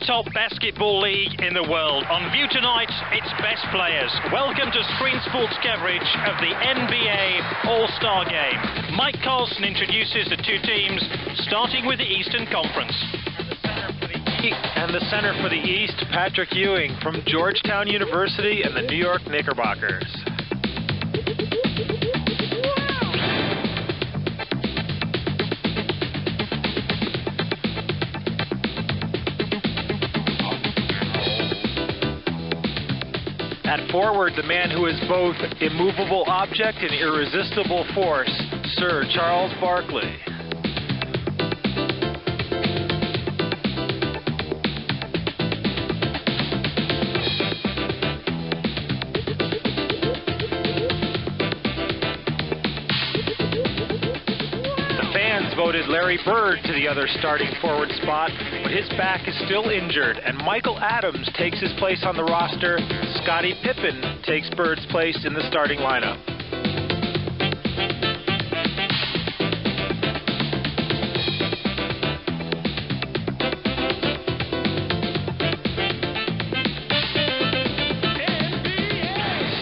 top basketball league in the world. On view tonight, its best players. Welcome to Screen Sports coverage of the NBA All-Star Game. Mike Carlson introduces the two teams, starting with the Eastern Conference. And the center for the East, Patrick Ewing from Georgetown University and the New York Knickerbockers. At forward, the man who is both immovable object and irresistible force, Sir Charles Barkley. The fans voted Larry Bird to the other starting forward spot, but his back is still injured, and Michael Adams takes his place on the roster. Scottie Pippen takes Bird's place in the starting lineup.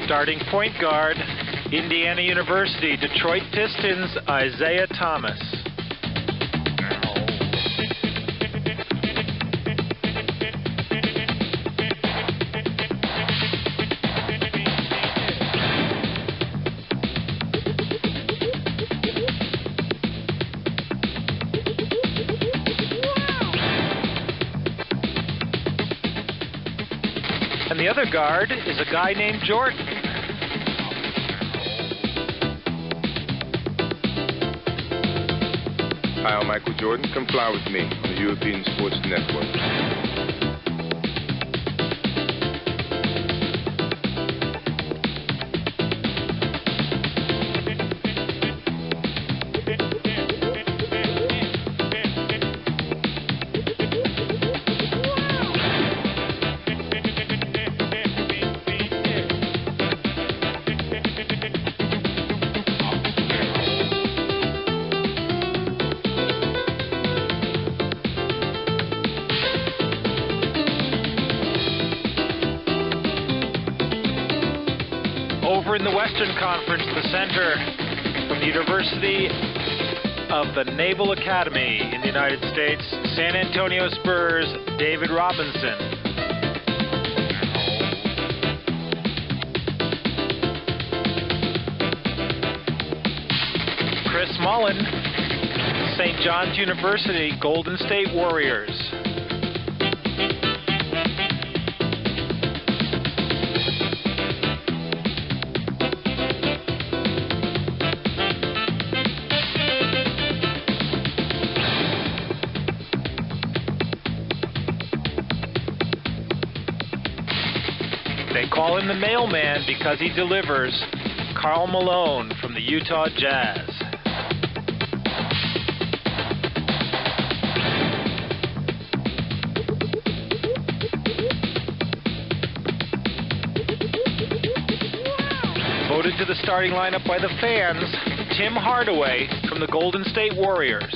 Starting point guard, Indiana University, Detroit Pistons, Isaiah Thomas. And the other guard is a guy named Jordan. Hi, I'm Michael Jordan. Come fly with me on the European Sports Network. Over in the Western Conference, the center from the University of the Naval Academy in the United States, San Antonio Spurs, David Robinson. Chris Mullin, St. John's University, Golden State Warriors. They call him the mailman because he delivers. Karl Malone from the Utah Jazz. Voted to the starting lineup by the fans, Tim Hardaway from the Golden State Warriors.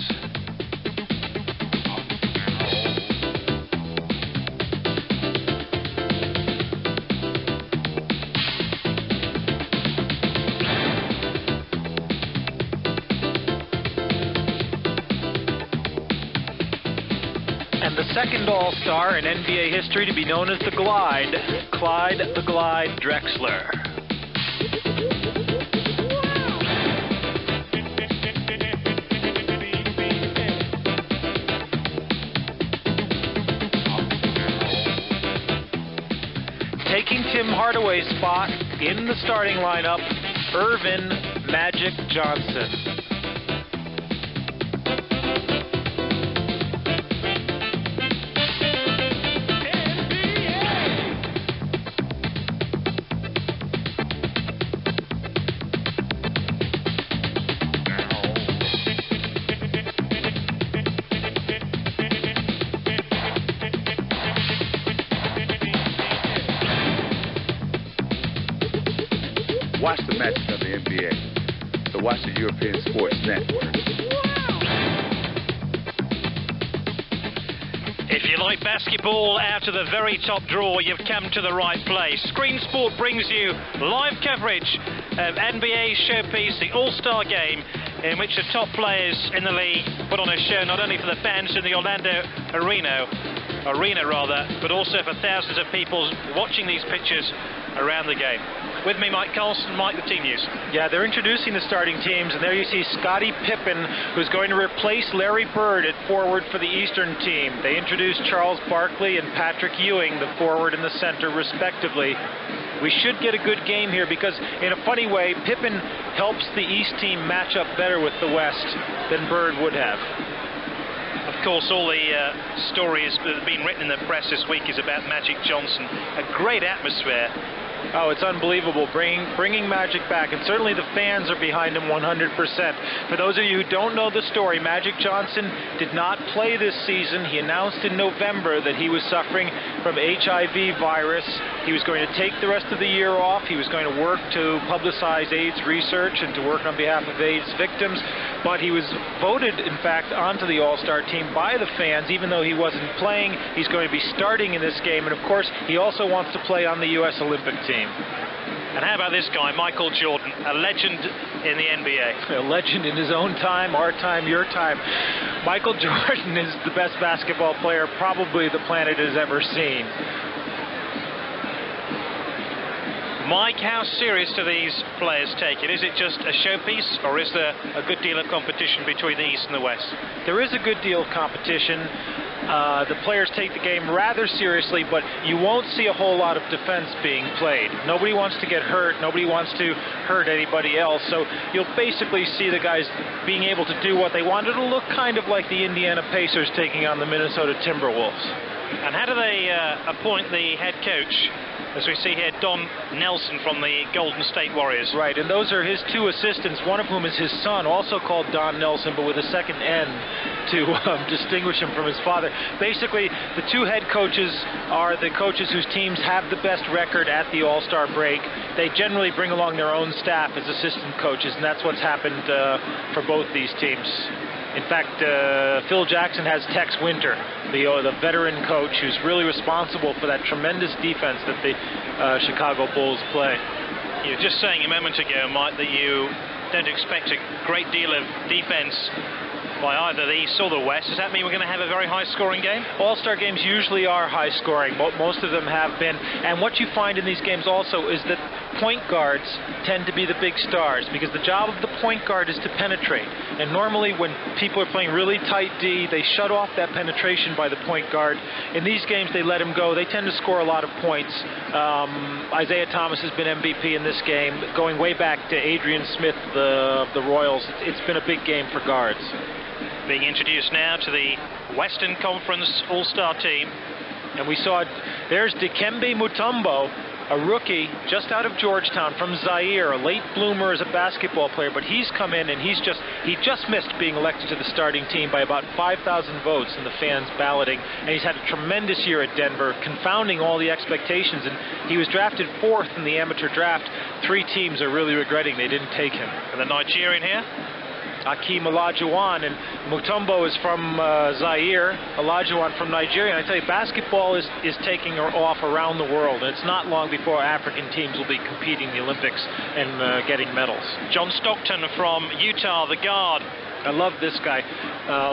And the second All-Star in NBA history to be known as the Glide, Clyde the Glide Drexler. Taking Tim Hardaway's spot in the starting lineup, Irvin Magic Johnson. Watch the matches of the NBA. So watch the European Sports Network. If you like basketball out of the very top drawer, you've come to the right place. Screen Sport brings you live coverage of NBA showpiece, the All-Star Game, in which the top players in the league put on a show not only for the fans in the Orlando arena, but also for thousands of people watching these pitches around the game. With me, Mike Carlson. Mike, the team news. Yeah, they're introducing the starting teams, and there you see Scottie Pippen, who's going to replace Larry Bird at forward for the Eastern team. They introduced Charles Barkley and Patrick Ewing, the forward and the center, respectively. We should get a good game here because, in a funny way, Pippen helps the East team match up better with the West than Bird would have. Of course, all the stories that have been written in the press this week is about Magic Johnson. A great atmosphere. Oh, it's unbelievable, bringing Magic back, and certainly the fans are behind him 100%. For those of you who don't know the story, Magic Johnson did not play this season. He announced in November that he was suffering from HIV virus. He was going to take the rest of the year off. He was going to work to publicize AIDS research and to work on behalf of AIDS victims. But he was voted, in fact, onto the All-Star team by the fans, even though he wasn't playing. He's going to be starting in this game, and of course, he also wants to play on the U.S. Olympic team. And how about this guy, Michael Jordan, a legend in the NBA? A legend in his own time, our time, your time. Michael Jordan is the best basketball player probably the planet has ever seen. Mike, how serious do these players take it? Is it just a showpiece, or is there a good deal of competition between the East and the West? There is a good deal of competition. The players take the game rather seriously, but you won't see a whole lot of defense being played. Nobody wants to get hurt. Nobody wants to hurt anybody else. So you'll basically see the guys being able to do what they want. It'll look kind of like the Indiana Pacers taking on the Minnesota Timberwolves. And how do they appoint the head coach? As we see here, Don Nelson from the Golden State Warriors. Right, and those are his two assistants, one of whom is his son, also called Don Nelson, but with a second N to distinguish him from his father. Basically, the two head coaches are the coaches whose teams have the best record at the All-Star break. They generally bring along their own staff as assistant coaches, and that's what's happened for both these teams. In fact, Phil Jackson has Tex Winter, the veteran coach who's really responsible for that tremendous defense that the Chicago Bulls play. You were just saying a moment ago, Mike, that you don't expect a great deal of defense by either the East or the West. Does that mean we're going to have a very high-scoring game? All-Star games usually are high-scoring. Most of them have been. And what you find in these games also is that point guards tend to be the big stars because the job of the point guard is to penetrate. And normally when people are playing really tight D, they shut off that penetration by the point guard. In these games, they let him go. They tend to score a lot of points. Isaiah Thomas has been MVP in this game. Going way back to Adrian Smith, the Royals, it's been a big game for guards. Being introduced now to the Western Conference All-Star team. And we saw, there's Dikembe Mutombo, a rookie just out of Georgetown from Zaire, a late bloomer as a basketball player, but he's come in and he just missed being elected to the starting team by about 5,000 votes in the fans balloting, and he's had a tremendous year at Denver, confounding all the expectations, and he was drafted 4th in the amateur draft. 3 teams are really regretting they didn't take him. And the Nigerian here? Akeem Olajuwon, and Mutombo is from Zaire, Olajuwon from Nigeria. And I tell you, basketball is taking off around the world, and it's not long before African teams will be competing in the Olympics and getting medals. John Stockton from Utah, the guard. I love this guy.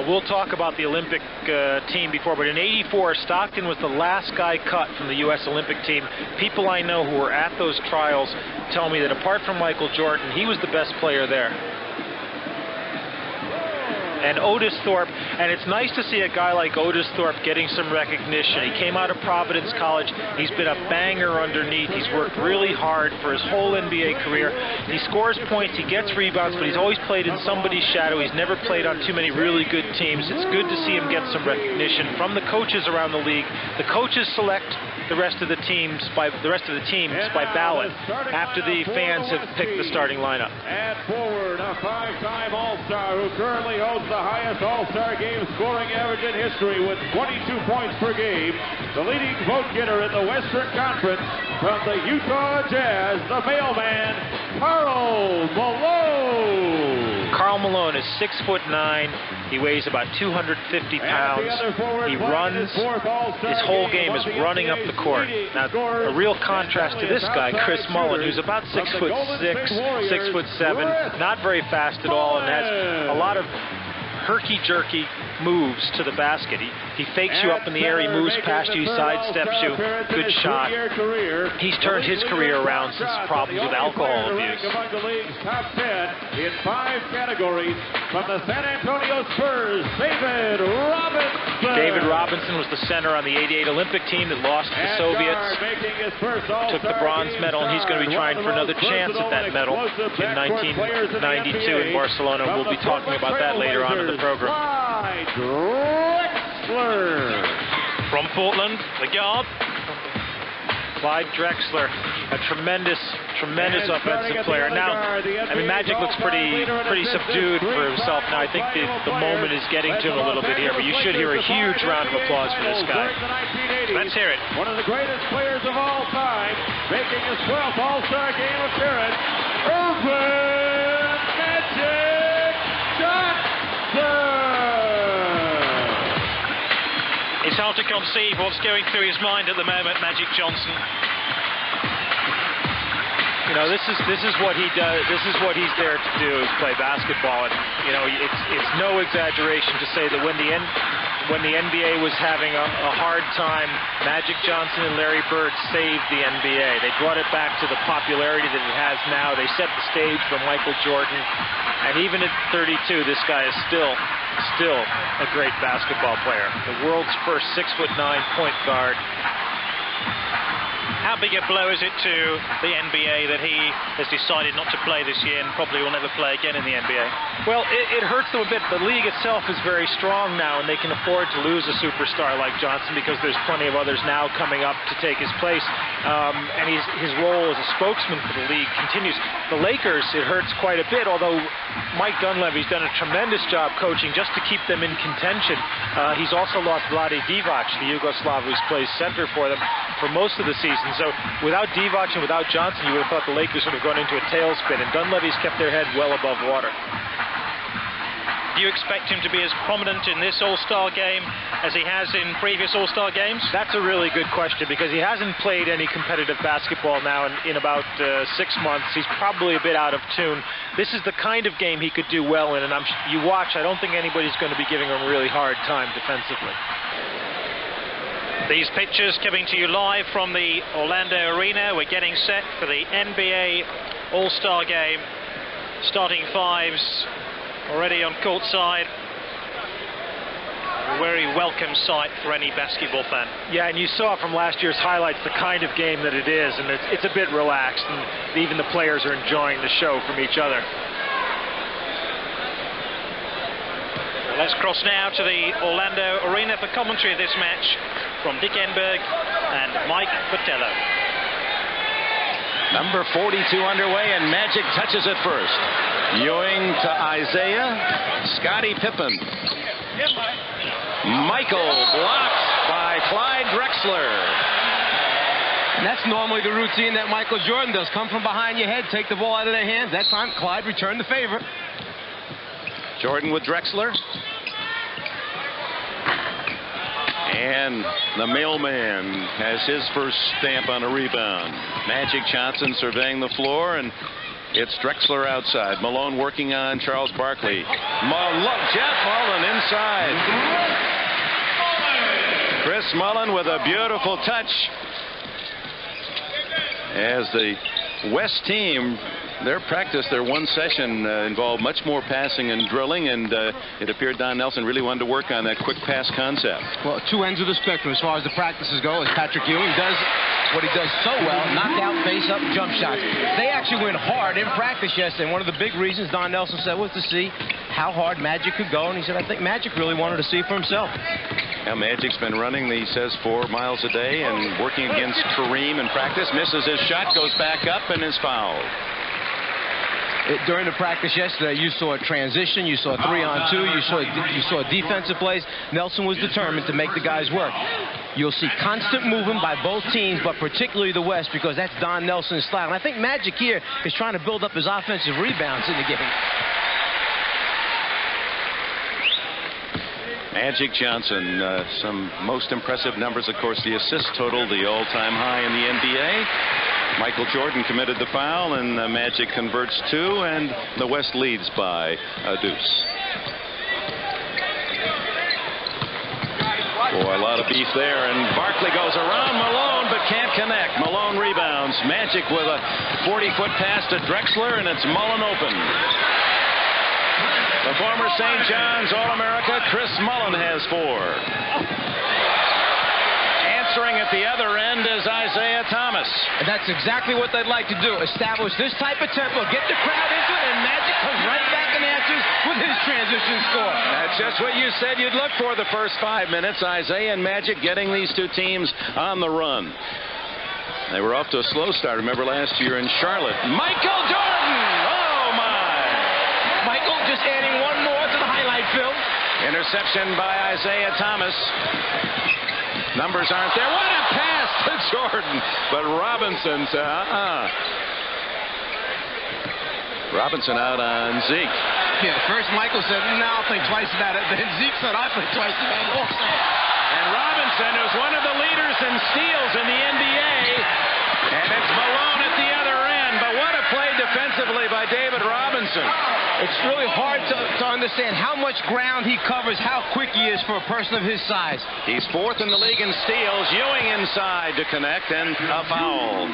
We'll talk about the Olympic team before, but in '84, Stockton was the last guy cut from the U.S. Olympic team. People I know who were at those trials tell me that apart from Michael Jordan, he was the best player there. And Otis Thorpe, and it's nice to see a guy like Otis Thorpe getting some recognition. He came out of Providence College. He's been a banger underneath. He's worked really hard for his whole NBA career. He scores points, he gets rebounds, but he's always played in somebody's shadow. He's never played on too many really good teams. It's good to see him get some recognition from the coaches around the league. The coaches select the rest of the teams by ballot after the fans have picked the starting lineup. At forward, a 5-time All-Star who currently holds the highest All-Star game scoring average in history with 22 points per game. The leading vote getter in the Western Conference from the Utah Jazz, the mailman, Karl Malone. Karl Malone is 6'9", He weighs about 250 pounds. He runs. His whole game is running up the court. Now, a real contrast to this guy, Chris Mullin, who's about 6'6", 6'7", not very fast at all, and has a lot of herky-jerky moves to the basket. He fakes you up in the air, he moves past you, he sidesteps you. Good shot. He's turned his career around since problems with alcohol abuse. Among the league's top 10 in 5 categories from the San Antonio Spurs, David Robinson. David Robinson was the center on the '88 Olympic team that lost to the Soviets. Took the bronze medal, and he's going to be trying for another chance at that medal in 1992 in Barcelona. We'll be talking about that later on in the program. Drexler. From Portland, the guard. Clyde Drexler, a tremendous offensive player. Now, I mean, Magic looks pretty subdued for himself now. I think the moment is getting to him a little bit here, but you should hear a huge round of applause for this guy. Let's hear it. One of the greatest players of all time, making his 12th All-Star Game appearance, Ewing Magic Johnson. It's hard to conceive what's going through his mind at the moment, Magic Johnson. You know, this is what he does. This is what he's there to do, is play basketball. And you know, it's no exaggeration to say that when the NBA was having a hard time, Magic Johnson and Larry Bird saved the NBA. They brought it back to the popularity that it has now. They set the stage for Michael Jordan. And even at 32, this guy is still a great basketball player. The world's first 6'9" point guard. How big a blow is it to the NBA that he has decided not to play this year and probably will never play again in the NBA? Well, it hurts them a bit. The league itself is very strong now, and they can afford to lose a superstar like Johnson because there's plenty of others now coming up to take his place. And his role as a spokesman for the league continues. The Lakers, it hurts quite a bit, although Mike Dunleavy's done a tremendous job coaching just to keep them in contention. He's also lost Vlade Divac, the Yugoslav who's plays center for them for most of the season. So without Divac and without Johnson, you would have thought the Lakers would have gone into a tailspin, and Dunleavy's kept their head well above water. Do you expect him to be as prominent in this All-Star game as he has in previous All-Star games? That's a really good question, because he hasn't played any competitive basketball now in about 6 months. He's probably a bit out of tune. This is the kind of game he could do well in, and you watch, I don't think anybody's going to be giving him a really hard time defensively. These pictures coming to you live from the Orlando Arena. We're getting set for the NBA All-Star game. Starting fives already on courtside. A very welcome sight for any basketball fan. Yeah, and you saw from last year's highlights the kind of game that it is, and it's a bit relaxed, and even the players are enjoying the show from each other. Let's cross now to the Orlando Arena for commentary of this match from Dick Enberg and Mike Botello. Number 42 underway, and Magic touches it first. Ewing to Isaiah. Scottie Pippen. Michael blocked by Clyde Drexler. And that's normally the routine that Michael Jordan does. Come from behind your head, take the ball out of their hands. That time, Clyde returned the favor. Jordan with Drexler. And the mailman has his first stamp on a rebound. Magic Johnson surveying the floor, and it's Drexler outside. Malone working on Charles Barkley. Jeff Mullin inside. Chris Mullin with a beautiful touch. As the West team, their practice, their one session involved much more passing and drilling, and it appeared Don Nelson really wanted to work on that quick pass concept. Well, two ends of the spectrum as far as the practices go, as Patrick Ewing does what he does so well, knock out, face up, jump shots. They actually went hard in practice yesterday, and one of the big reasons Don Nelson said was to see how hard Magic could go, and he said, I think Magic really wanted to see for himself. Now Magic's been running, he says, 4 miles a day and working against Kareem in practice. Misses his shot, goes back up, and is fouled. During the practice yesterday, you saw a transition, you saw 3-on-2, you saw defensive plays. Nelson was determined to make the guys work. You'll see constant movement by both teams, but particularly the West, because that's Don Nelson's style. And I think Magic here is trying to build up his offensive rebounds in the game. Magic Johnson, some most impressive numbers, of course, the assist total, the all-time high in the NBA. Michael Jordan committed the foul, and Magic converts two, and the West leads by a deuce. Boy, a lot of beef there, and Barkley goes around Malone but can't connect. Malone rebounds. Magic with a 40-foot pass to Drexler, and it's Mullin open. The former St. John's All-America Chris Mullin has 4. Answering at the other end is Isaiah Thomas. And that's exactly what they'd like to do. Establish this type of tempo, get the crowd into it, and Magic comes right back and answers with his transition score. That's just what you said you'd look for the first 5 minutes. Isaiah and Magic getting these two teams on the run. They were off to a slow start, remember, last year in Charlotte. Michael Jordan! Oh, my! Michael just adding one more to the highlight film. Interception by Isaiah Thomas. Numbers aren't there. What a pass to Jordan. But Robinson said, Robinson out on Zeke. Yeah, first Michael said, no, I'll think twice about it. Then Zeke said, I'll think twice about it also. And Robinson, who's one of the leaders in steals in the NBA, and it's Malone at the other end. But what a play defensively by David Robinson. It's really hard to understand how much ground he covers, how quick he is for a person of his size. He's 4th in the league in steals. Ewing inside to connect, and a foul.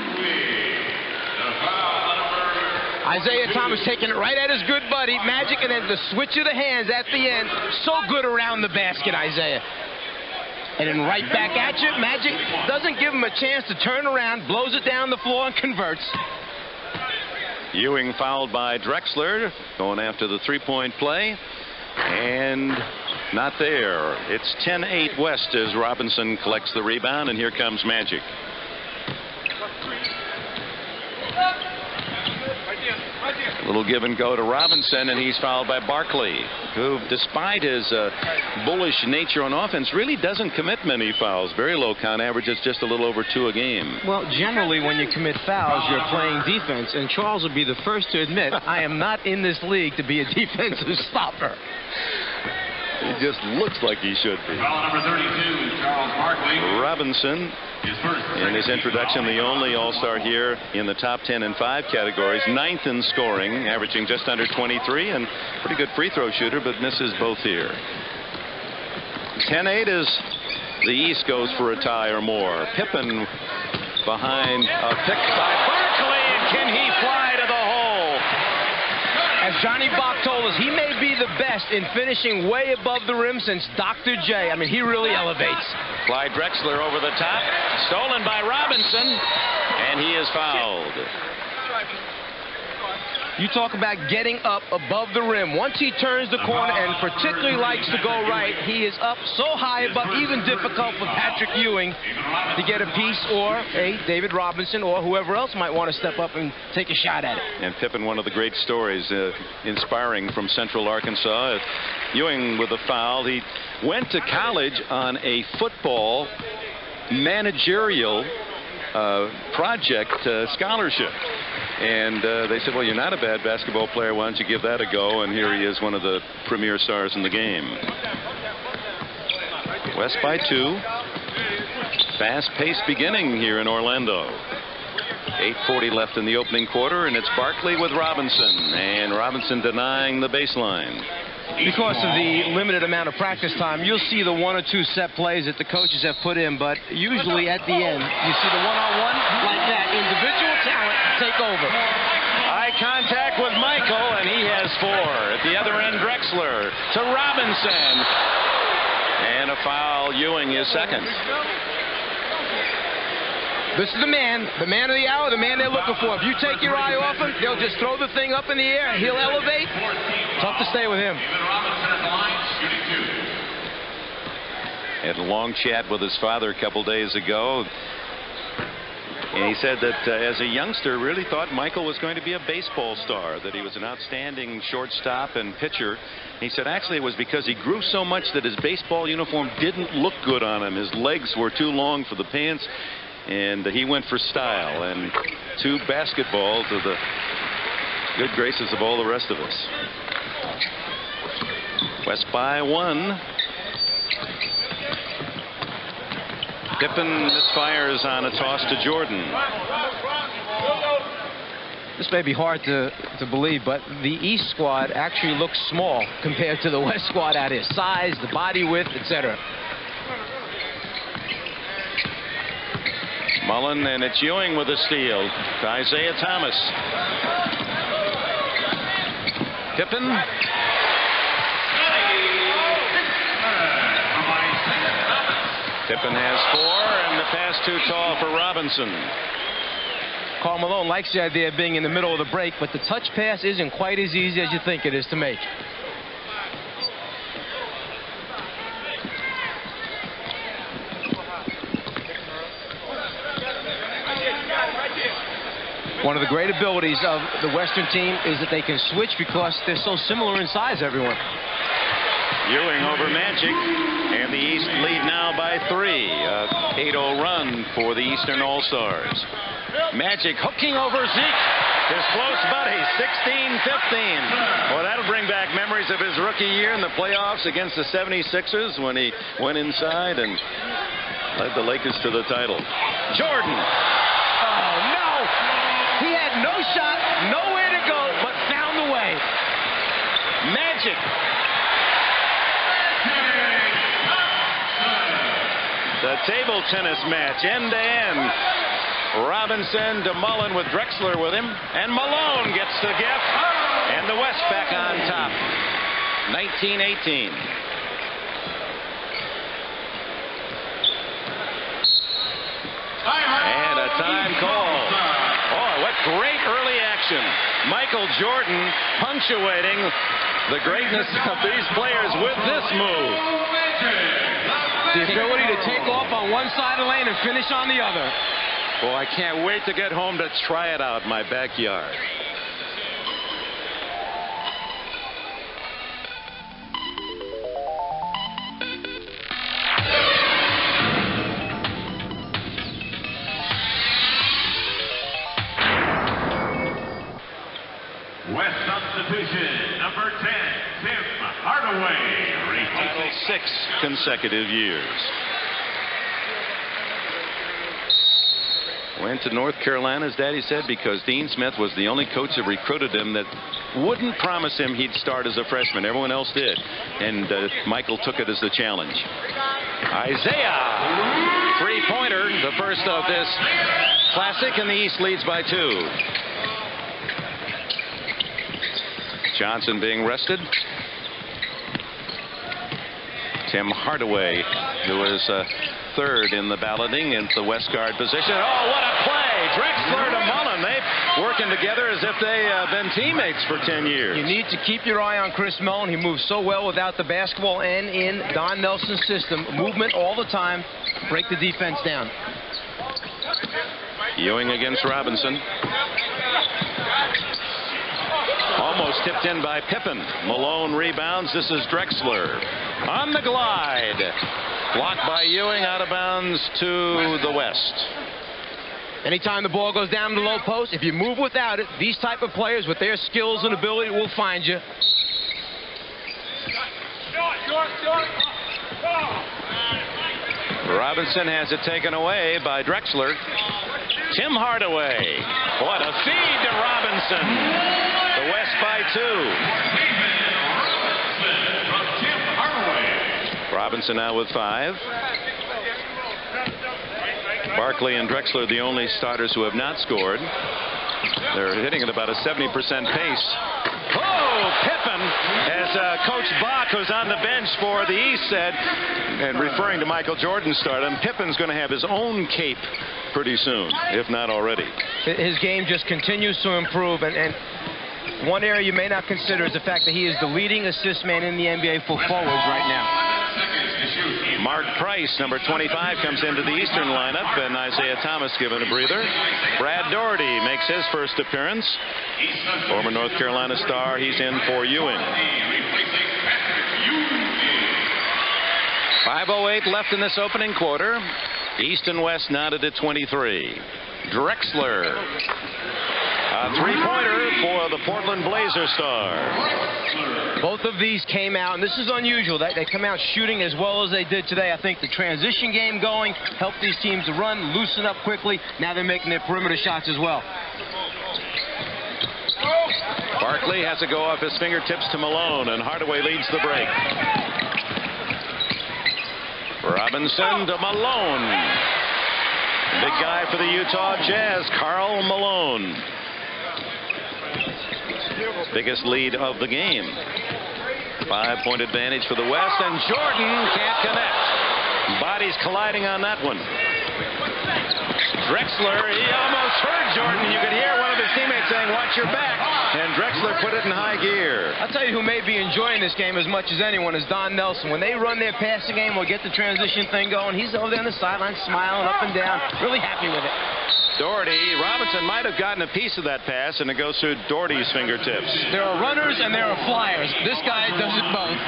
Isaiah Thomas taking it right at his good buddy, Magic, and then the switch of the hands at the end. So good around the basket, Isaiah. And then right back at you. Magic doesn't give him a chance to turn around, blows it down the floor, and converts. Ewing fouled by Drexler, going after the three-point play, and not there. It's 10-8 West as Robinson collects the rebound, and here comes Magic. A little give and go to Robinson, and he's fouled by Barkley, who, despite his bullish nature on offense, really doesn't commit many fouls. Very low count, averages just a little over 2 a game. Well, generally, when you commit fouls, you're playing defense, and Charles will be the first to admit, I am not in this league to be a defensive stopper. He just looks like he should be. Foul number 32, Charles Barkley. Robinson, in his introduction, the only All-Star here in the top 10 and 5 categories, 9th in scoring, averaging just under 23, and pretty good free throw shooter, but misses both here. 10-8 as the East goes for a tie or more. Pippen behind a pick by Barkley, and can he fly to the hole? As Johnny Bach told us, he may be the best in finishing way above the rim since Dr. J. I mean, he really elevates. Clyde Drexler over the top, stolen by Robinson, and he is fouled. You talk about getting up above the rim. Once he turns the corner and particularly likes to go right, he is up so high above, even difficult for Patrick Ewing to get a piece, or a David Robinson, or whoever else might want to step up and take a shot at it. And Pippen, one of the great stories, inspiring from Central Arkansas. Ewing with a foul. He went to college on a football managerial project scholarship. And they said, well, you're not a bad basketball player. Why don't you give that a go? And here he is, one of the premier stars in the game. West by 2. Fast-paced beginning here in Orlando. 8:40 left in the opening quarter, and it's Barkley with Robinson. And Robinson denying the baseline. Because of the limited amount of practice time, you'll see the 1 or 2 set plays that the coaches have put in, but usually at the end, you see the one-on-one like that. Individual talent take over. Eye contact with Michael, and he has 4. At the other end, Drexler to Robinson. And a foul. Ewing is second. This is the man of the hour, the man they're looking for. If you take your eye off him, they'll just throw the thing up in the air. He'll elevate. Tough to stay with him. Had a long chat with his father a couple days ago. And he said that as a youngster, really thought Michael was going to be a baseball star, that he was an outstanding shortstop and pitcher. He said actually it was because he grew so much that his baseball uniform didn't look good on him. His legs were too long for the pants. And he went for style, and 2 basketball to the good graces of all the rest of us. West by 1. Pippen misfires on a toss to Jordan. This may be hard to believe, but the East squad actually looks small compared to the West squad at his size, the body width, etc. Mullin, and it's Ewing with a steal to Isaiah Thomas. Pippen. Pippen has 4, and the pass too tall for Robinson. Karl Malone likes the idea of being in the middle of the break, but the touch pass isn't quite as easy as you think it is to make. One of the great abilities of the Western team is that they can switch because they're so similar in size, everyone. Ewing over Magic, and the East lead now by 3. A 8-0 run for the Eastern All-Stars. Magic hooking over Zeke, his close buddy, 16-15. Well, that'll bring back memories of his rookie year in the playoffs against the 76ers when he went inside and led the Lakers to the title. Jordan. Oh, no! He had no shot, nowhere to go, but found the way. Magic. The table tennis match, end-to-end. Robinson to Mullin with Drexler with him. And Malone gets the gift. And the West back on top. 19-18. And a time call. Oh, what great early action. Michael Jordan punctuating the greatness of these players with this move. The ability to take off on one side of the lane and finish on the other. Boy, I can't wait to get home to try it out in my backyard. West substitution, number 10, Tim Hardaway. Title 6 consecutive years. Went to North Carolina, as Daddy said, because Dean Smith was the only coach that recruited him that wouldn't promise him he'd start as a freshman. Everyone else did. And Michael took it as the challenge. Isaiah, three-pointer, the first of this classic, and the East leads by 2. Johnson being rested. Tim Hardaway, who is third in the balloting into the West guard position. Oh, what a play! Drexler to Mullin. They've working together as if they've been teammates for 10 years. You need to keep your eye on Chris Mullin. He moves so well without the basketball and in Don Nelson's system. Movement all the time. Break the defense down. Ewing against Robinson. Almost tipped in by Pippen. Malone rebounds. This is Drexler on the glide. Blocked by Ewing, out of bounds to the West. Anytime the ball goes down to the low post, if you move without it, these type of players with their skills and ability will find you. Robinson has it taken away by Drexler. Tim Hardaway. What a feed to Robinson. The West by 2. Robinson now with 5. Barkley and Drexler the only starters who have not scored. They're hitting at about a 70% pace. Oh, Pippen, as Coach Bach, who's on the bench for the East, said, and referring to Michael Jordan's stardom, Pippen's going to have his own cape pretty soon, if not already. His game just continues to improve, and one area you may not consider is the fact that he is the leading assist man in the NBA for forwards right now. Mark Price, number 25, comes into the Eastern lineup, and Isaiah Thomas given a breather. Brad Daugherty makes his first appearance. Former North Carolina star, he's in for Ewing. 5:08 left in this opening quarter. East and West knotted at 23. Drexler. A three-pointer for the Portland Blazer star. Both of these came out, and this is unusual. They come out shooting as well as they did today. I think the transition game going helped these teams to run, loosen up quickly. Now they're making their perimeter shots as well. Barkley has to go off his fingertips to Malone, and Hardaway leads the break. Robinson to Malone. Big guy for the Utah Jazz, Karl Malone. Biggest lead of the game. 5-point advantage for the West, and Jordan can't connect. Bodies colliding on that one. Drexler, he almost hurt Jordan. You could hear one of his teammates saying, "Watch your back." And Drexler put it in high gear. I'll tell you who may be enjoying this game as much as anyone is Don Nelson. When they run their passing game or get the transition thing going, he's over there on the sideline smiling up and down, really happy with it. Doherty, Robinson might have gotten a piece of that pass, and it goes through Doherty's fingertips. There are runners and there are flyers. This guy does it both.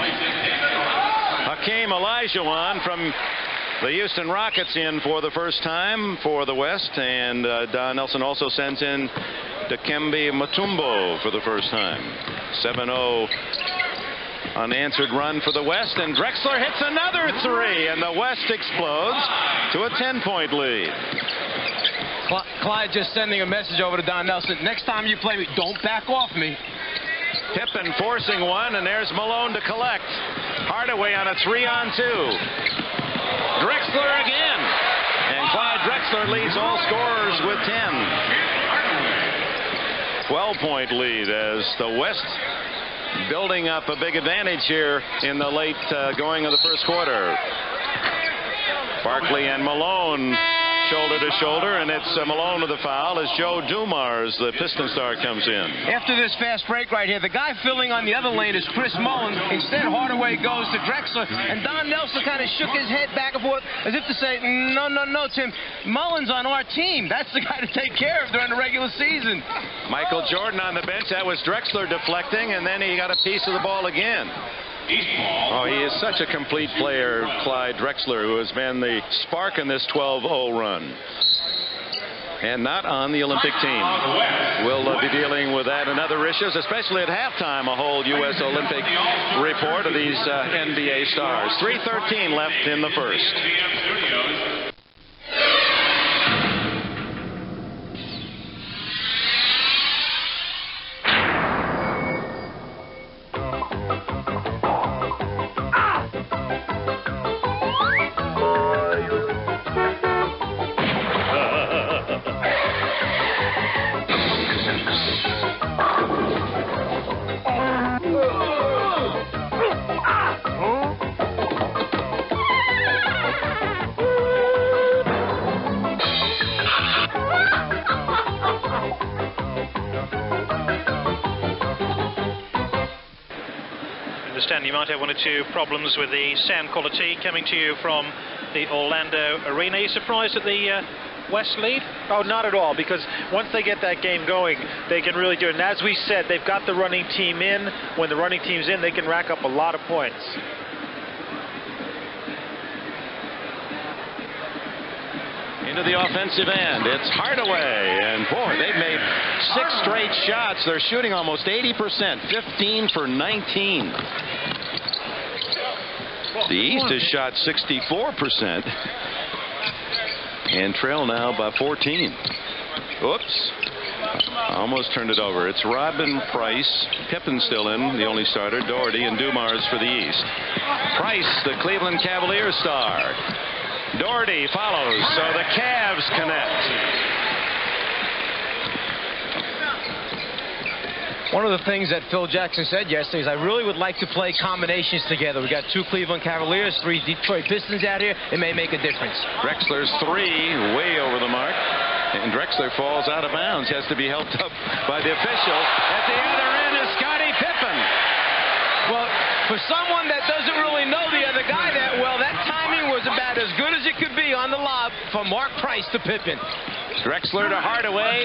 Hakeem Olajuwon from the Houston Rockets in for the first time for the West, and Don Nelson also sends in Dikembe Mutombo for the first time. 7-0 unanswered run for the West, and Drexler hits another three, and the West explodes to a 10-point lead. Clyde just sending a message over to Don Nelson. Next time you play me, don't back off me. Pippen forcing one, and there's Malone to collect. Hardaway on a 3-on-2. Drexler again. And Clyde Drexler leads all scorers with 10. 12-point lead as the West building up a big advantage here in the late going of the first quarter. Barkley and Malone shoulder to shoulder, and it's Malone with the foul as Joe Dumars, the Piston star, comes in. After this fast break right here, the guy filling on the other lane is Chris Mullin. Instead, Hardaway goes to Drexler, and Don Nelson kind of shook his head back and forth as if to say, no, Tim, Mullin's on our team. That's the guy to take care of during the regular season. Michael Jordan on the bench. That was Drexler deflecting, and then he got a piece of the ball again. Oh, he is such a complete player, Clyde Drexler, who has been the spark in this 12-0 run. And not on the Olympic team. We'll be dealing with that and other issues, especially at halftime, a whole U.S. Olympic report of these NBA stars. 3:13 left in the first. You might have one or two problems with the sound quality coming to you from the Orlando Arena. Are you surprised at the West lead? Oh, not at all, because once they get that game going, they can really do it. And as we said, they've got the running team in. When the running team's in, they can rack up a lot of points. Into the offensive end, it's Hardaway, and boy, they've made 6 straight shots. They're shooting almost 80%, 15 for 19. The East has shot 64% and trail now by 14. Oops. Almost turned it over. It's Robin, Price, Pippen still in, the only starter, Doherty and Dumars for the East. Price, the Cleveland Cavaliers star. Doherty follows, so the Cavs connect. One of the things that Phil Jackson said yesterday is I really would like to play combinations together. We got 2 Cleveland Cavaliers, 3 Detroit Pistons out here. It may make a difference. Drexler's 3 way over the mark, and Drexler falls out of bounds. Has to be helped up by the official. At the other end is Scottie Pippen. Well, for someone that doesn't really know the other guy that well, that timing was about as good as it could be on the lob from Mark Price to Pippen. Drexler to Hardaway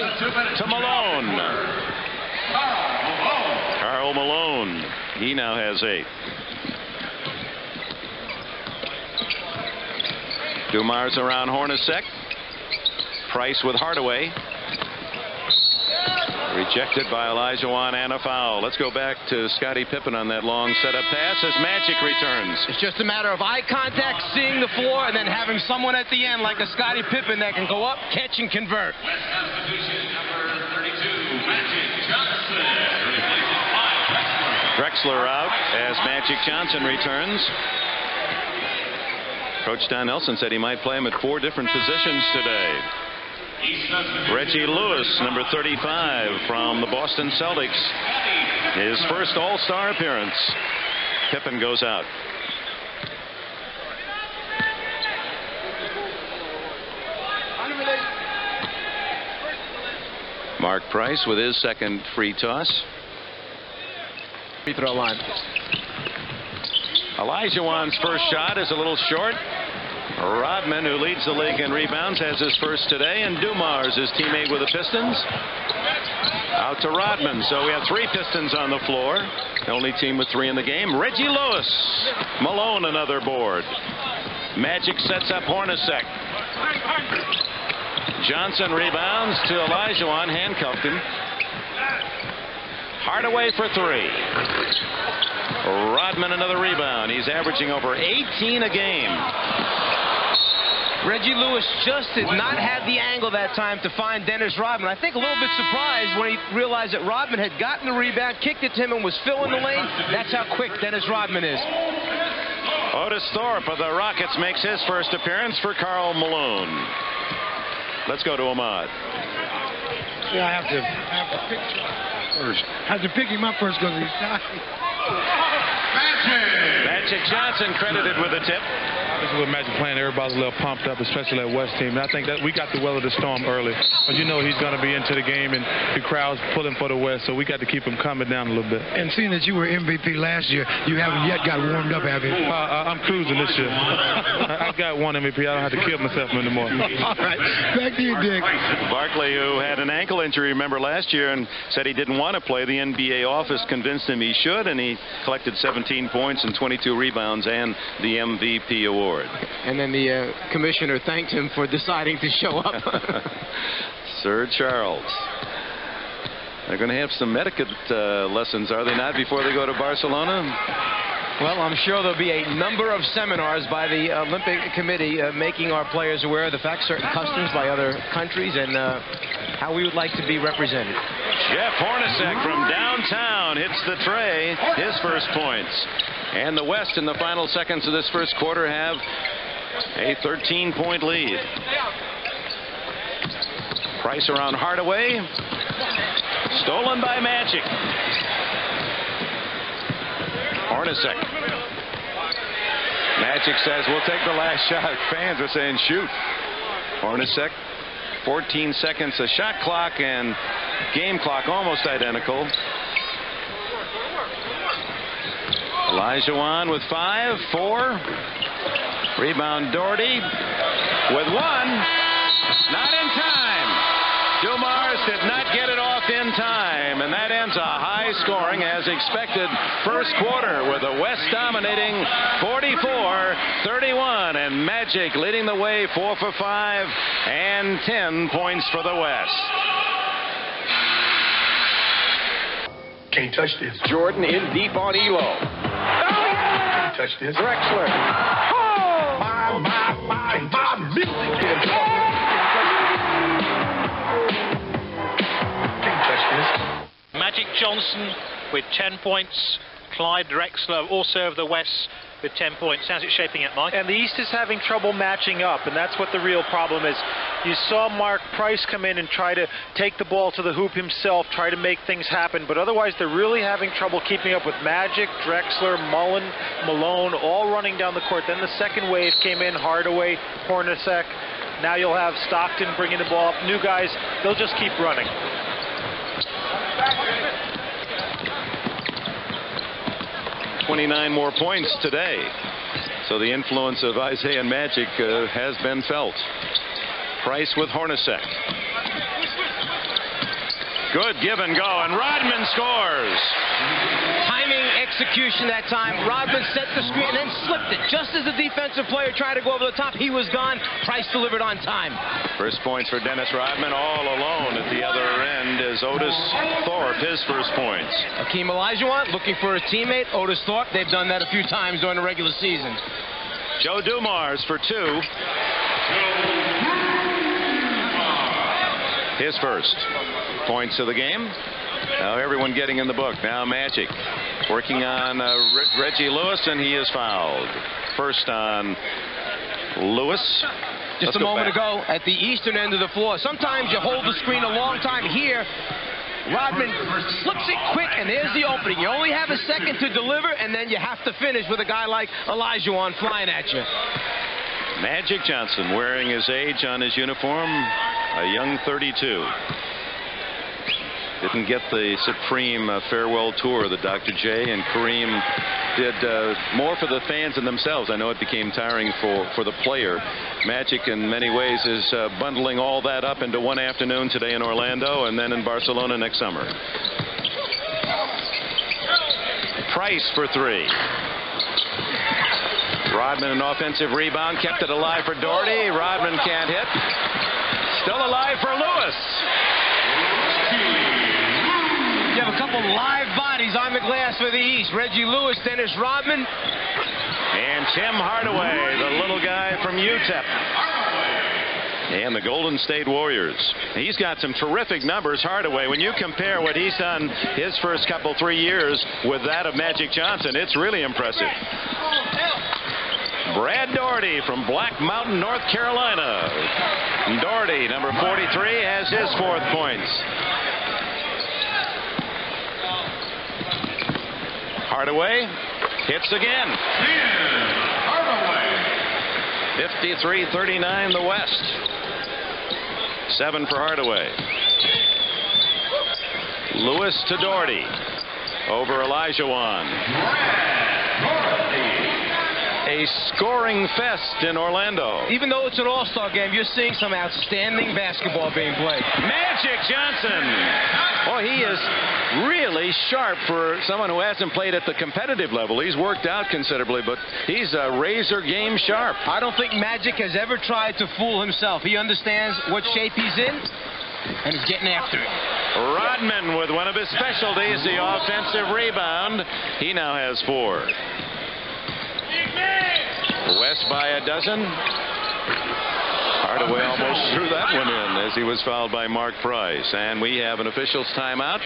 to Malone. Karl Malone. He now has 8. Dumars around Hornacek. Price with Hardaway. Rejected by Olajuwon and a foul. Let's go back to Scottie Pippen on that long setup pass as Magic returns. It's just a matter of eye contact, seeing the floor, and then having someone at the end like a Scottie Pippen that can go up, catch, and convert. Drexler out as Magic Johnson returns. Coach Don Nelson said he might play him at 4 different positions today. Reggie Lewis, number 35 from the Boston Celtics. His first All-Star appearance. Pippen goes out. Mark Price with his second free toss. Free throw line. Olajuwon's first shot is a little short. Rodman, who leads the league in rebounds, has his first today, and Dumars, his teammate with the Pistons, out to Rodman. So we have 3 Pistons on the floor. The only team with 3 in the game. Reggie Lewis. Malone, another board. Magic sets up Hornacek. Johnson rebounds to Olajuwon, handcuffed him. Hardaway for 3. Rodman another rebound. He's averaging over 18 a game. Reggie Lewis just did not have the angle that time to find Dennis Rodman. I think a little bit surprised when he realized that Rodman had gotten the rebound, kicked it to him, and was filling the lane. That's how quick Dennis Rodman is. Otis Thorpe of the Rockets makes his first appearance for Karl Malone. Let's go to Ahmad. Yeah, I have to pick first. I have to pick him up first because he's dying. Magic Johnson credited with a tip. This is what Magic playing. Everybody's a little pumped up, especially that West team. And I think that we got to weather the storm early. But you know he's going to be into the game, and the crowd's pulling for the West, so we got to keep him calming down a little bit. And seeing that you were MVP last year, you haven't yet got warmed up, have you? I'm cruising this year. I got one MVP. I don't have to kill myself anymore. All right. Back to you, Dick. Barkley, who had an ankle injury, remember, last year and said he didn't want to play. The NBA office convinced him he should, and he collected 17 points and 22 rebounds and the MVP award. And then the commissioner thanked him for deciding to show up. Sir Charles. They're going to have some etiquette lessons, are they not, before they go to Barcelona? Well, I'm sure there'll be a number of seminars by the Olympic Committee making our players aware of the fact, certain customs by other countries, and how we would like to be represented. Jeff Hornacek from downtown hits the tray, his first points. And the West in the final seconds of this first quarter have a 13-point lead. Price around Hardaway. Stolen by Magic. Hornacek. Magic says, we'll take the last shot. Fans are saying, shoot. Hornacek, 14 seconds. The shot clock and game clock almost identical. Olajuwon with 5, 4. Rebound Doherty with 1. Not in time. Dumars did not get it off in time, and that ends a high-scoring, as expected, first quarter with the West dominating 44-31, and Magic leading the way 4 for 5 and 10 points for the West. Can't touch this. Jordan in deep on Elo. Can't touch this. Drexler. Oh! My music. Can't touch this. Magic Johnson with 10 points. Clyde Drexler also of the West with 10 points. How's it shaping up, Mike? And the East is having trouble matching up, and that's what the real problem is. You saw Mark Price come in and try to take the ball to the hoop himself, try to make things happen, but otherwise they're really having trouble keeping up with Magic, Drexler, Mullin, Malone, all running down the court. Then the second wave came in, Hardaway, Hornacek. Now you'll have Stockton bringing the ball up. New guys, they'll just keep running. $29 more points today. So the influence of Isaiah and Magic has been felt. Price with Hornacek. Good give and go, and Rodman scores. Timing, execution that time. Rodman set the screen and then slipped it. Just as the defensive player tried to go over the top, he was gone. Price delivered on time. First points for Dennis Rodman. All alone at the other end is Otis Thorpe, his first points. Hakeem Olajuwon looking for his teammate, Otis Thorpe. They've done that a few times during the regular season. Joe Dumars for 2. His first points of the game. Now everyone getting in the book. Now Magic working on Reggie Lewis, and he is fouled. First on Lewis. Just a moment ago at the eastern end of the floor. Sometimes you hold the screen a long time. Here, Rodman slips it quick, and there's the opening. You only have a second to deliver, and then you have to finish with a guy like Olajuwon flying at you. Magic Johnson wearing his age on his uniform, a young 32. Didn't get the supreme farewell tour that Dr. J and Kareem did more for the fans than themselves. I know it became tiring for the player. Magic in many ways is bundling all that up into one afternoon today in Orlando and then in Barcelona next summer. Price for 3. Rodman an offensive rebound, kept it alive for Doherty. Rodman can't hit. Still alive for Lewis. You have a couple live bodies on the glass for the East. Reggie Lewis, Dennis Rodman. And Tim Hardaway, the little guy from UTEP. And the Golden State Warriors. He's got some terrific numbers, Hardaway. When you compare what he's done his first 3 years with that of Magic Johnson, it's really impressive. Brad Doherty from Black Mountain, North Carolina. Doherty, number 43, has his 4th points. Hardaway hits again. 53-39 the West. 7 for Hardaway. Lewis to Doherty. Over Olajuwon. A scoring fest in Orlando. Even though it's an all-star game, you're seeing some outstanding basketball being played. Magic Johnson. Boy, he is really sharp for someone who hasn't played at the competitive level. He's worked out considerably, but he's a razor game sharp. I don't think Magic has ever tried to fool himself. He understands what shape he's in, and he's getting after it. Rodman with one of his specialties, the offensive rebound. He now has 4. West by a dozen. Hardaway almost threw that one in as he was fouled by Mark Price. And we have an official's timeout.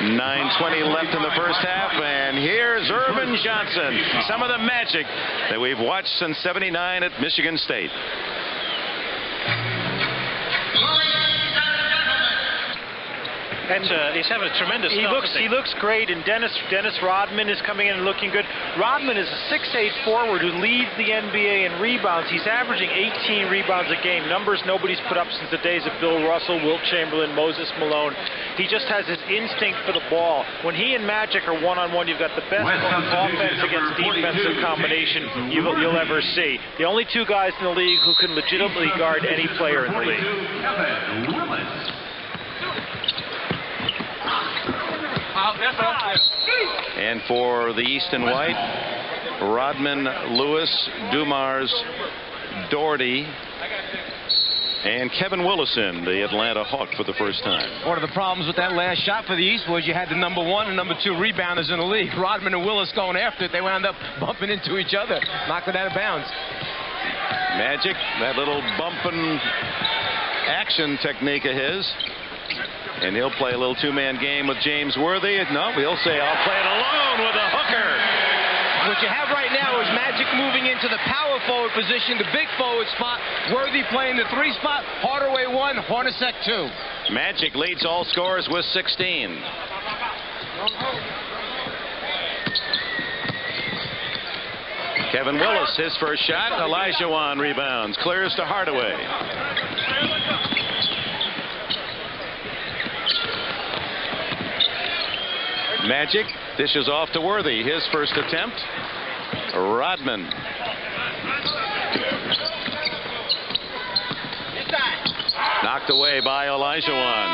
9:20 left in the first half. And here's Irvin Johnson. Some of the magic that we've watched since '79 at Michigan State. He's having a tremendous start. He looks great, and Dennis Rodman is coming in and looking good. Rodman is a 6'8" forward who leads the NBA in rebounds. He's averaging 18 rebounds a game, numbers nobody's put up since the days of Bill Russell, Wilt Chamberlain, Moses Malone. He just has his instinct for the ball. When he and Magic are one-on-one, you've got the best offense against defensive combination you'll ever see. The only 2 guys in the league who can legitimately guard any player in the league. And for the East and White, Rodman, Lewis, Dumars, Doherty, and Kevin Willison, the Atlanta Hawk, for the first time. One of the problems with that last shot for the East was you had the number 1 and number 2 rebounders in the league. Rodman and Willis going after it. They wound up bumping into each other, knocked it out of bounds. Magic, that little bumping action technique of his. And he'll play a little 2-man game with James Worthy. No, he'll say, I'll play it alone with a hooker. What you have right now is Magic moving into the power forward position, the big forward spot. Worthy playing the 3 spot. Hardaway 1, Hornacek 2. Magic leads all scorers with 16. Kevin Willis, his first shot. Olajuwon rebounds. Clears to Hardaway. Magic dishes off to Worthy. His first attempt. Rodman. Knocked away by Olajuwon.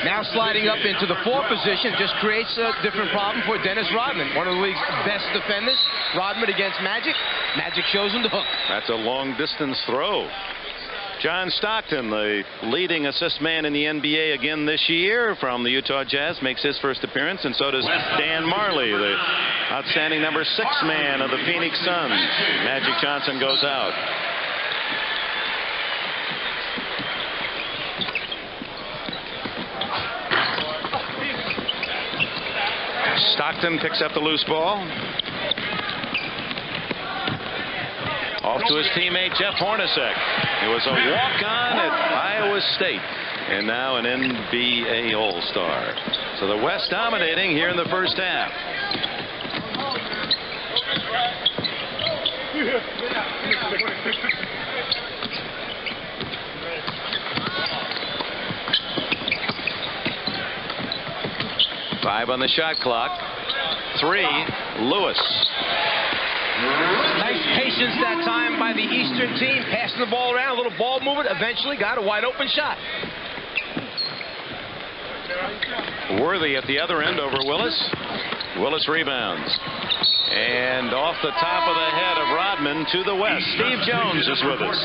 Now sliding up into the 4 position just creates a different problem for Dennis Rodman, one of the league's best defenders. Rodman against Magic. Magic shows him the hook. That's a long-distance throw. John Stockton, the leading assist man in the NBA again this year from the Utah Jazz, makes his first appearance, and so does Dan Marley, the outstanding number 6 man of the Phoenix Suns. Magic Johnson goes out. Stockton picks up the loose ball. Off to his teammate Jeff Hornacek. It was a walk-on at Iowa State, and now an NBA All-Star. So the West dominating here in the first half. Five on the shot clock. 3, Lewis. Nice patience that time by the Eastern team, passing the ball around, a little ball movement, eventually got a wide open shot. Worthy at the other end over Willis. Willis rebounds. And off the top of the head of Rodman to the west. Steve Jones is with us.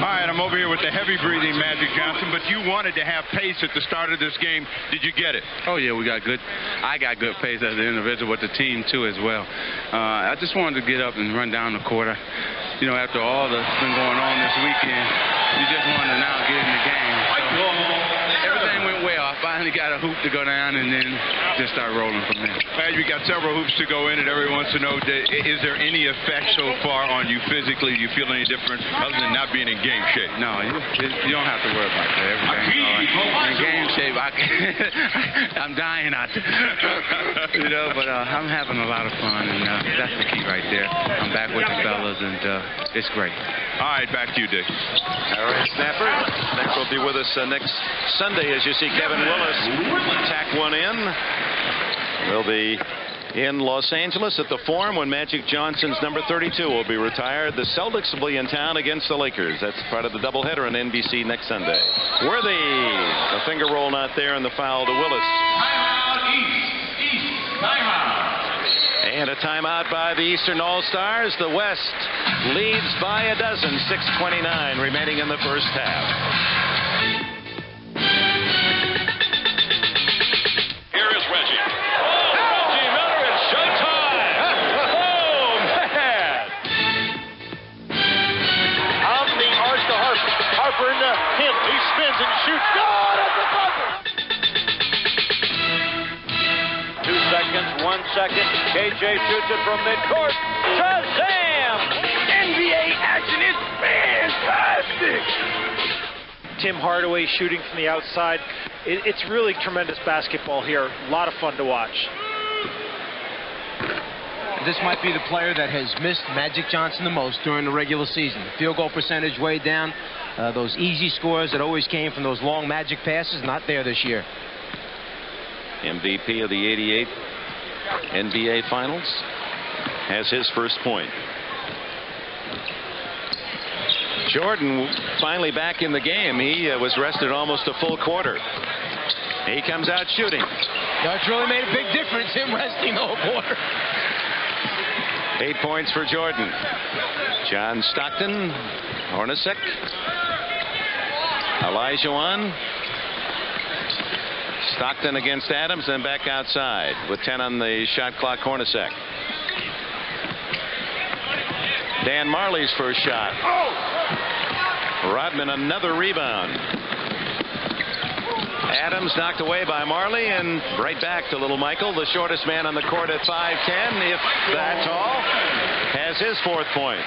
All right, I'm over here with the heavy-breathing Magic Johnson, but you wanted to have pace at the start of this game. Did you get it? Oh, yeah, we got good. I got good pace as an individual, but the team, too, as well. I just wanted to get up and run down the court. You know, after all that's been going on this weekend, you just wanted to now get in the game. So, everything went well. I finally got a hoop to go down and then just start rolling from there. We got several hoops to go in, and everyone wants to know, is there any effect so far on you physically? Do you feel any different other than not being in game shape? No, you don't have to worry about that. Everything's all right. In game shape, I'm dying out there. You know, but I'm having a lot of fun, and that's the key right there. I'm back with the fellas, and it's great. All right, back to you, Dick. All right, Snapper. Next will be with us next Sunday as you see Kevin Willis tack one in. We'll be in Los Angeles at the Forum when Magic Johnson's number 32 will be retired. The Celtics will be in town against the Lakers. That's part of the doubleheader on NBC next Sunday. Worthy. The finger roll not there and the foul to Willis. And a timeout by the Eastern All-Stars. The West leads by a dozen. 6:29 remaining in the first half. Here is Reggie. Reggie Miller and showtime. Oh, man. On the arch to Harper. Harper in the hip. He spins and shoots. Good at the buzzer. 2 seconds, 1 second. KJ shoots it from midcourt. Shazam! NBA action is fantastic. Tim Hardaway shooting from the outside. It's really tremendous basketball here. A lot of fun to watch. This might be the player that has missed Magic Johnson the most during the regular season. Field goal percentage way down. Those easy scores that always came from those long Magic passes, not there this year. MVP of the '88 NBA Finals has his first point. Jordan finally back in the game. He was rested almost a full quarter. He comes out shooting. That's really made a big difference, him resting the whole quarter. 8 points for Jordan. John Stockton, Hornacek, Olajuwon. Stockton against Adams, then back outside with 10 on the shot clock. Hornacek. Dan Marley's first shot. Rodman another rebound. Adams knocked away by Marley, and right back to little Michael, the shortest man on the court at 5'10", if that tall, has his 4th point.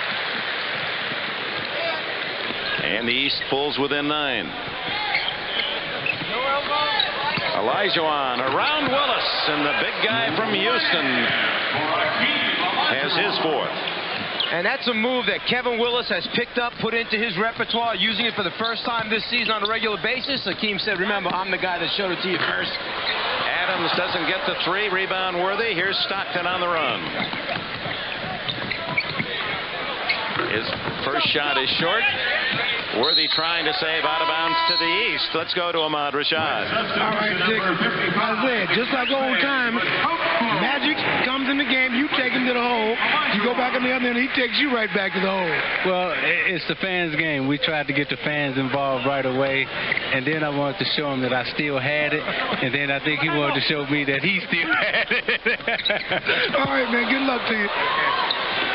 And the East pulls within 9. Olajuwon around Willis, and the big guy from Houston has his 4th. And that's a move that Kevin Willis has picked up, put into his repertoire, using it for the first time this season on a regular basis. Hakeem said, remember, I'm the guy that showed it to you first. Adams doesn't get the 3, rebound Worthy. Here's Stockton on the run. His first shot is short. Worthy trying to save out of bounds to the east. Let's go to Ahmad Rashad. All right, Dick. Isaiah, just like old time, Magic comes in the game, you take him to the hole. You go back on the other end, he takes you right back to the hole. Well, it's the fans' game. We tried to get the fans involved right away, and then I wanted to show him that I still had it, and then I think he wanted to show me that he still had it. All right, man, good luck to you.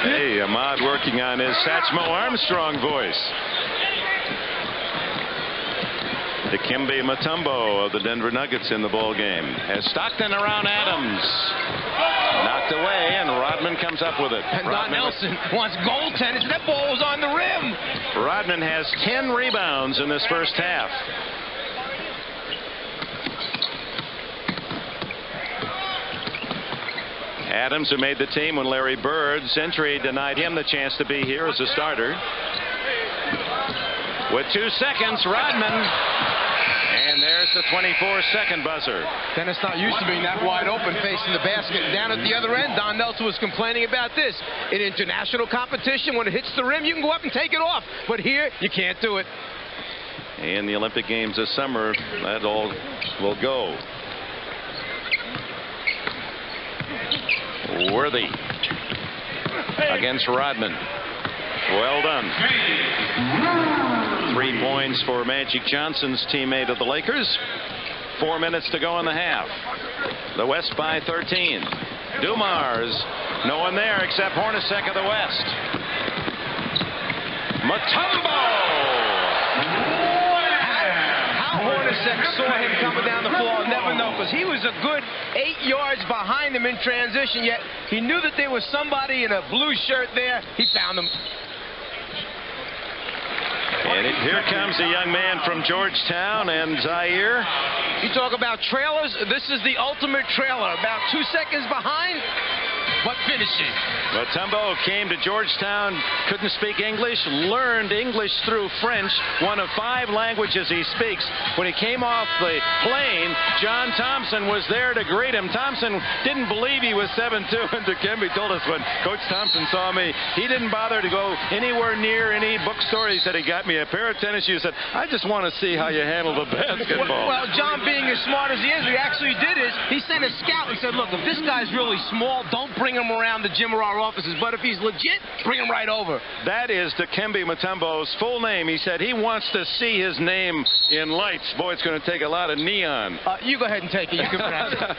Hey, Ahmad working on his Satchmo Armstrong voice. Dikembe Mutombo of the Denver Nuggets in the ball game. Has Stockton around Adams. Knocked away, and Rodman comes up with it. And Don Nelson wants goaltenders. That ball was on the rim. Rodman has 10 rebounds in this first half. Adams, who made the team when Larry Bird's injury denied him the chance to be here as a starter. With 2 seconds, Rodman. And there's the 24-second buzzer. Dennis not used to being that wide open facing the basket. Down at the other end, Don Nelson was complaining about this. In international competition, when it hits the rim, you can go up and take it off. But here, you can't do it. In the Olympic Games this summer, that all will go. Worthy against Rodman. Well done. 3 points for Magic Johnson's teammate of the Lakers. 4 minutes to go in the half. The West by 13. Dumars, no one there except Hornacek of the West. Mutombo. How Hornacek saw him coming down the floor, I'll never know, because he was a good 8 yards behind him in transition, yet he knew that there was somebody in a blue shirt there. He found him. And here comes a young man from Georgetown and Zaire. You talk about trailers. This is the ultimate trailer. About 2 seconds behind, but finishing. Mutombo came to Georgetown, couldn't speak English, learned English through French, one of 5 languages he speaks. When he came off the plane, John Thompson was there to greet him. Thompson didn't believe he was 7'2", and Dikembe told us when Coach Thompson saw me, he didn't bother to go anywhere near any bookstore. He said he got me a pair of tennis shoes. Said, I just want to see how you handle the basketball. Well, John, being as smart as he is, what he actually did is he sent a scout and said, look, if this guy's really small, don't bring him around the gym or our offices, but if he's legit, bring him right over. That is Dikembe Mutombo's full name. He said he wants to see his name in lights. Boy, it's going to take a lot of neon. You go ahead and take it. You can pronounce it.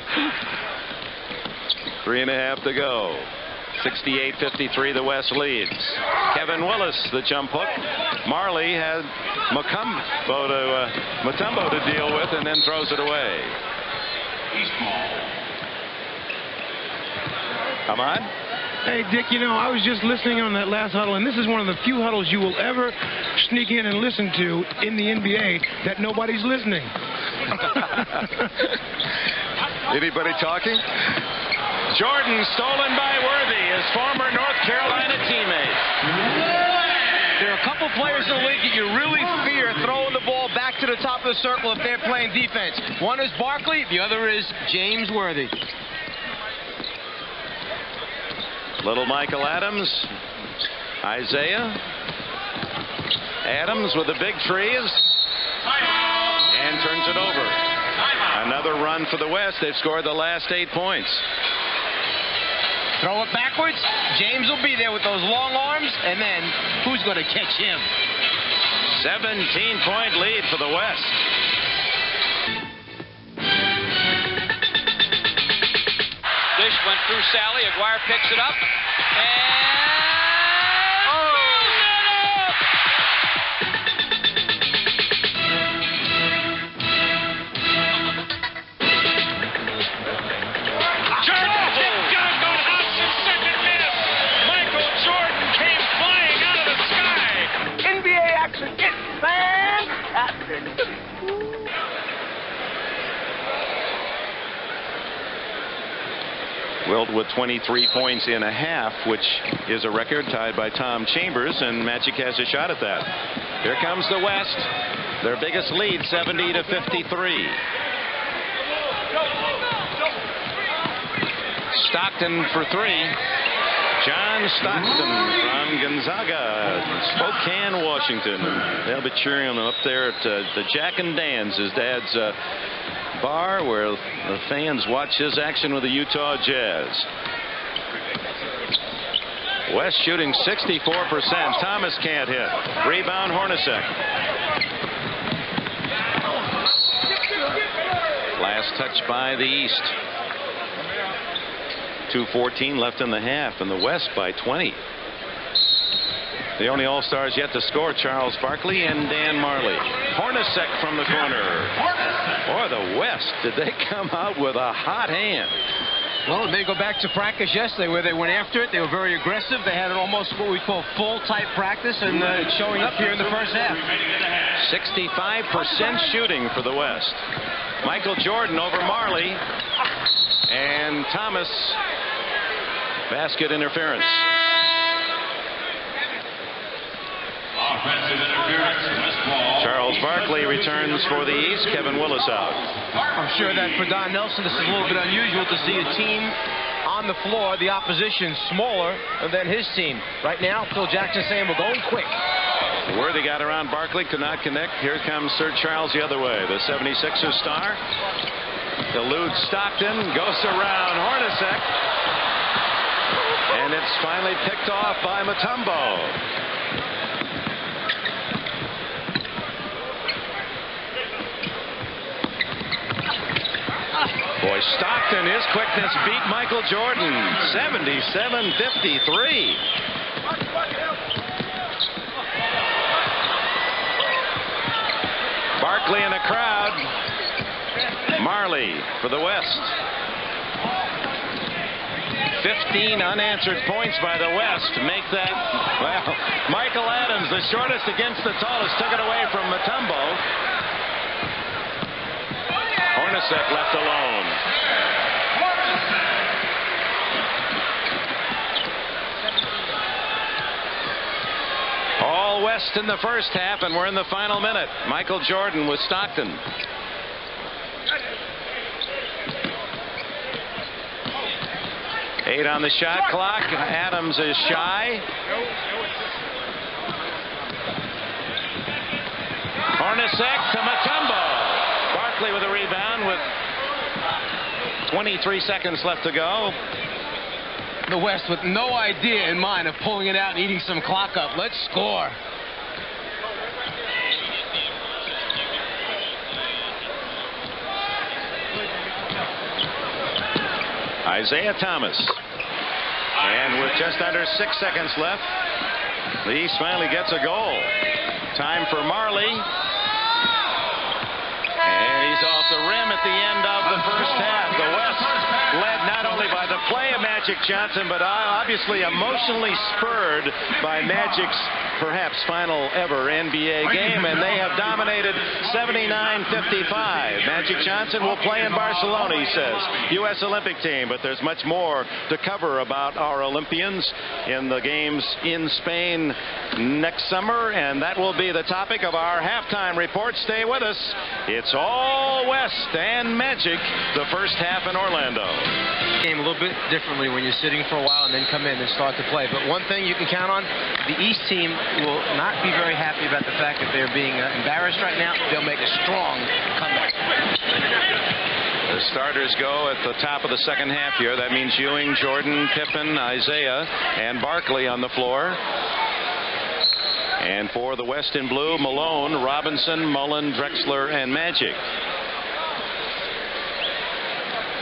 3.5 to go. 68-53, the West leads. Kevin Willis, the jump hook. Marley had Mutombo to deal with and then throws it away. Ahmad? Hey, Dick, you know, I was just listening on that last huddle, and this is one of the few huddles you will ever sneak in and listen to in the NBA that nobody's listening. Anybody talking? Jordan stolen by Worthy, his former North Carolina teammate. There are a couple players in the league that you really fear throwing the ball back to the top of the circle if they're playing defense. One is Barkley, the other is James Worthy. Little Michael Adams, Isaiah. Adams with the big trees and turns it over. Another run for the West. They've scored the last 8 points. Throw it backwards. James will be there with those long arms, and then who's going to catch him? 17-point lead for the West. Dish went through Sally. Aguirre picks it up. And... Wilt with 23 points in a half, which is a record tied by Tom Chambers, and Magic has a shot at that. Here comes the West. Their biggest lead, 70-53. Stockton for 3. John Stockton from Gonzaga, Spokane, Washington. They'll be cheering him up there at the Jack and Dan's, his dad's bar, where the fans watch his action with the Utah Jazz. West shooting 64%. Thomas can't hit. Rebound Hornacek. Last touch by the East. 2:14 left in the half, and the West by 20. The only All-Stars yet to score, Charles Barkley and Dan Marley. Hornacek from the corner. Boy, the West, did they come out with a hot hand. Well, they go back to practice yesterday where they went after it. They were very aggressive. They had almost what we call full-type practice, and it's showing up here in the first half. 65% shooting for the West. Michael Jordan over Marley, and Thomas, basket interference. Offensive interference, West ball. Charles Barkley returns for the East. Kevin Willis out. I'm sure that for Don Nelson, this is a little bit unusual to see a team on the floor, the opposition smaller than his team. Right now, Phil Jackson saying we're going quick. Worthy got around Barkley, could not connect. Here comes Sir Charles the other way. The 76ers star eludes Stockton, goes around Hornacek, and it's finally picked off by Mutombo. Boy, Stockton, his quickness beat Michael Jordan. 77-53. Barkley in the crowd. Marley for the West. 15 unanswered points by the West make that. Well, Michael Adams, the shortest against the tallest, took it away from Mutombo. Hornacek left alone. All West in the first half, and we're in the final minute. Michael Jordan with Stockton. Eight on the shot clock. Adams is shy. Hornacek to Mutombo. Barkley with a rebound with 23 seconds left to go. The West with no idea in mind of pulling it out and eating some clock up. Let's score. Isaiah Thomas. And with just under 6 seconds left, the East finally gets a goal. Time for Marley. And he's off the rim at the end of the first half. The West led not only by the play of Magic Johnson, but obviously emotionally spurred by Magic's perhaps final ever NBA game, and they have dominated 79-55. Magic Johnson will play in Barcelona, he says, U.S. Olympic team, but there's much more to cover about our Olympians in the games in Spain next summer, and that will be the topic of our halftime report. Stay with us. It's all West and Magic, the first half in Orlando. Game a little bit differently when you're sitting for a while and then come in and start to play. But one thing you can count on, the East team will not be very happy about the fact that they're being embarrassed right now. They'll make a strong comeback. The starters go at the top of the second half here. That means Ewing, Jordan, Pippen, Isaiah, and Barkley on the floor. And for the West in blue, Malone, Robinson, Mullin, Drexler, and Magic.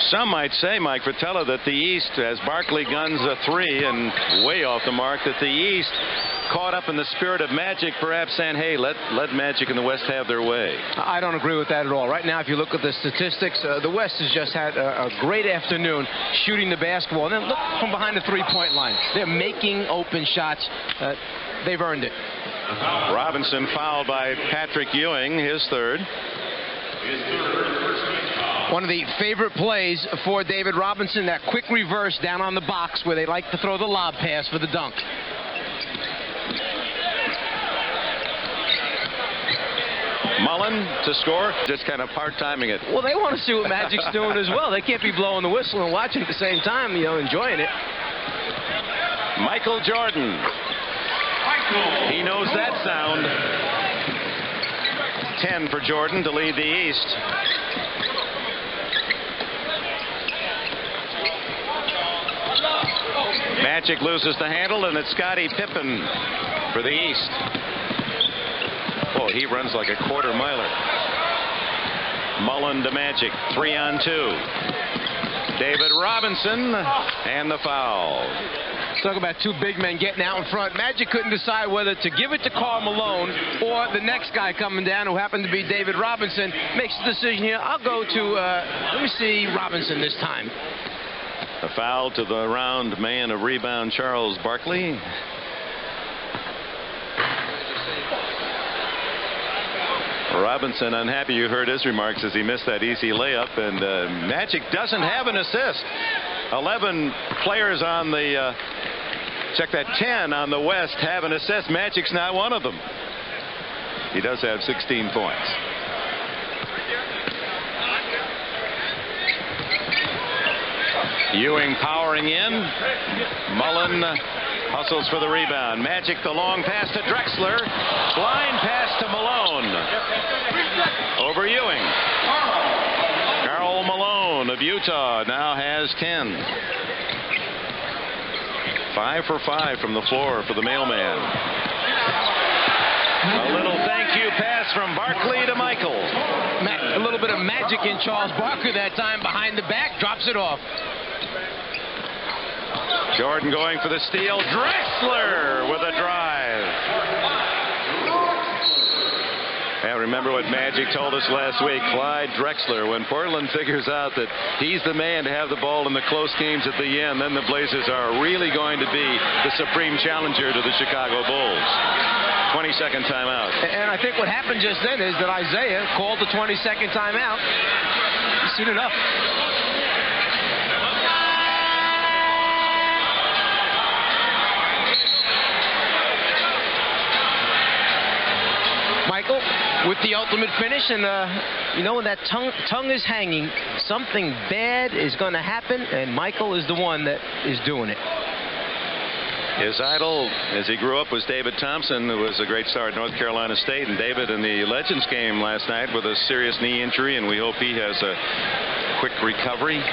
Some might say, Mike Fratello, that the East, as Barkley guns a three and way off the mark, that the East caught up in the spirit of Magic, perhaps saying, hey, let Magic and the West have their way. I don't agree with that at all. Right now, if you look at the statistics, the West has just had a great afternoon shooting the basketball. And then look from behind the three-point line. They're making open shots. They've earned it. Robinson fouled by Patrick Ewing, his third. One of the favorite plays for David Robinson, that quick reverse down on the box where they like to throw the lob pass for the dunk. Mullin to score, just kind of part-timing it. Well, they want to see what Magic's doing as well. They can't be blowing the whistle and watching at the same time, enjoying it. Michael Jordan. He knows that sound. 10 for Jordan to lead the East. Magic loses the handle, and it's Scottie Pippen for the East. Oh, he runs like a quarter miler. Mullin to Magic, 3-on-2. David Robinson, and the foul. Talk about two big men getting out in front. Magic couldn't decide whether to give it to Karl Malone or the next guy coming down, who happened to be David Robinson. Makes the decision here. I'll go to, let me see, Robinson this time. A foul to the round man of rebound, Charles Barkley. Robinson unhappy. You heard his remarks as he missed that easy layup, and Magic doesn't have an assist. 11 players on the check that 10 on the West have an assist. Magic's not one of them. He does have 16 points. Ewing powering in. Mullin hustles for the rebound. Magic the long pass to Drexler. Blind pass to Malone. Over Ewing. Karl Malone of Utah now has 10. 5 for 5 from the floor for the mailman. A little thank you pass from Barkley to Michael. A little bit of magic in Charles Barkley that time. Behind the back, drops it off. Jordan going for the steal. Drexler with a drive. And remember what Magic told us last week. Clyde Drexler, when Portland figures out that he's the man to have the ball in the close games at the end, then the Blazers are really going to be the supreme challenger to the Chicago Bulls. 20-second timeout. And I think what happened just then is that Isaiah called the 20-second timeout. He's seen enough. Michael with the ultimate finish, and you know, when that tongue is hanging, something bad is going to happen, and Michael is the one that is doing it. His idol, as he grew up, was David Thompson, who was a great star at North Carolina State. And David in the Legends game last night with a serious knee injury, and we hope he has a quick recovery.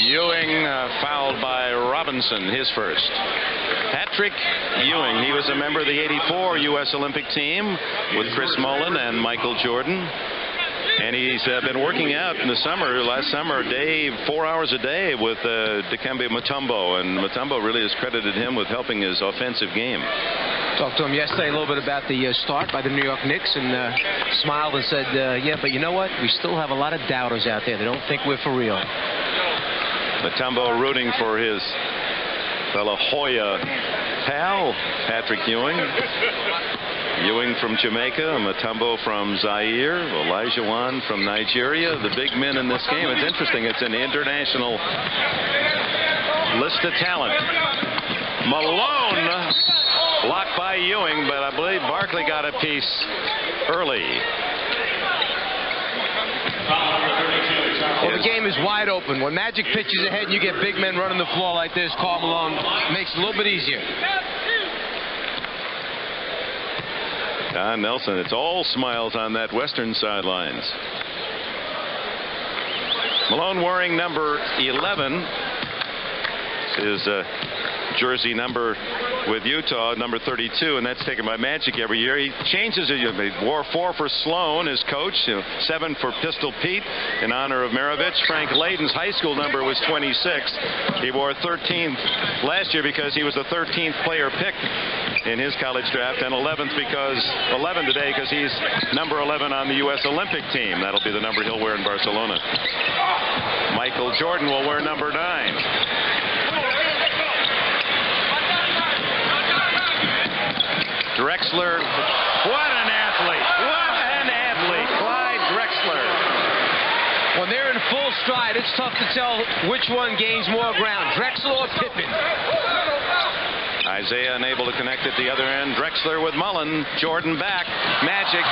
Ewing fouled by Robinson, his first. Patrick Ewing, he was a member of the '84 U.S. Olympic team with Chris Mullin and Michael Jordan. And he's been working out in the summer, last summer, 4 hours a day with Dikembe Mutombo. And Mutombo really has credited him with helping his offensive game. Talked to him yesterday a little bit about the start by the New York Knicks, and smiled and said, yeah, but you know what? We still have a lot of doubters out there. They don't think we're for real. Mutombo rooting for his fellow Hoya pal, Patrick Ewing. Ewing from Jamaica, Mutombo from Zaire, Elijah Wan from Nigeria. The big men in this game. It's interesting. It's an international list of talent. Malone blocked by Ewing, but I believe Barkley got a piece early. Well, the game is wide open. When Magic pitches ahead and you get big men running the floor like this, Karl Malone makes it a little bit easier. Don Nelson, it's all smiles on that western sidelines. Malone wearing number 11. His jersey number with Utah, number 32, and that's taken by Magic every year. He changes it. He wore 4 for Sloan, his coach, 7 for Pistol Pete in honor of Maravich. Frank Layden's high school number was 26. He wore 13th last year because he was the 13th player picked in his college draft, and 11th because 11 today because he's number 11 on the U.S. Olympic team. That'll be the number he'll wear in Barcelona. Michael Jordan will wear number 9. Drexler, what an athlete! What an athlete! Clyde Drexler. When they're in full stride, it's tough to tell which one gains more ground, Drexler or Pippen. Isaiah unable to connect at the other end. Drexler with Mullin. Jordan back. Magic.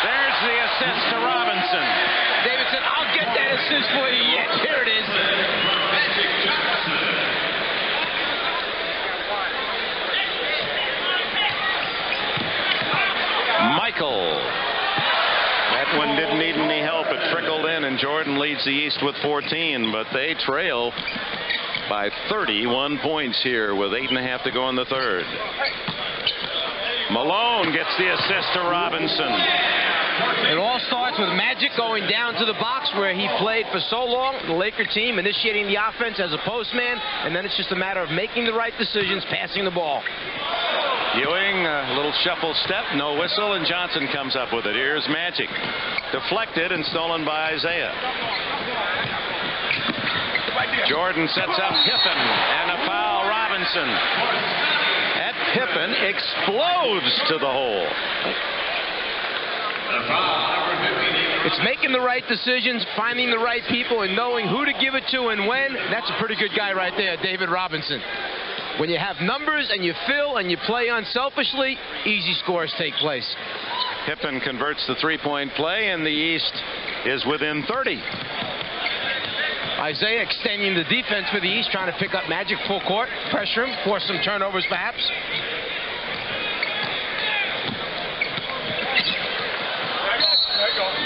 There's the assist to Robinson. David said, I'll get that assist for you yet. Here it is. Jordan leads the East with 14, but they trail by 31 points here with 8.5 to go in the third. Malone gets the assist to Robinson. It all starts with Magic going down to the box where he played for so long, the Laker team initiating the offense as a postman, and then it's just a matter of making the right decisions, passing the ball. Ewing, a little shuffle step, no whistle, and Johnson comes up with it. Here's Magic. Deflected and stolen by Isaiah. Jordan sets up Pippen, and a foul. Robinson. That Pippen explodes to the hole. It's making the right decisions, finding the right people, and knowing who to give it to and when. That's a pretty good guy right there, David Robinson. When you have numbers and you fill and you play unselfishly, easy scores take place. Pippen converts the three-point play, and the East is within 30. Isaiah extending the defense for the East, trying to pick up Magic full court, pressure him, force some turnovers perhaps.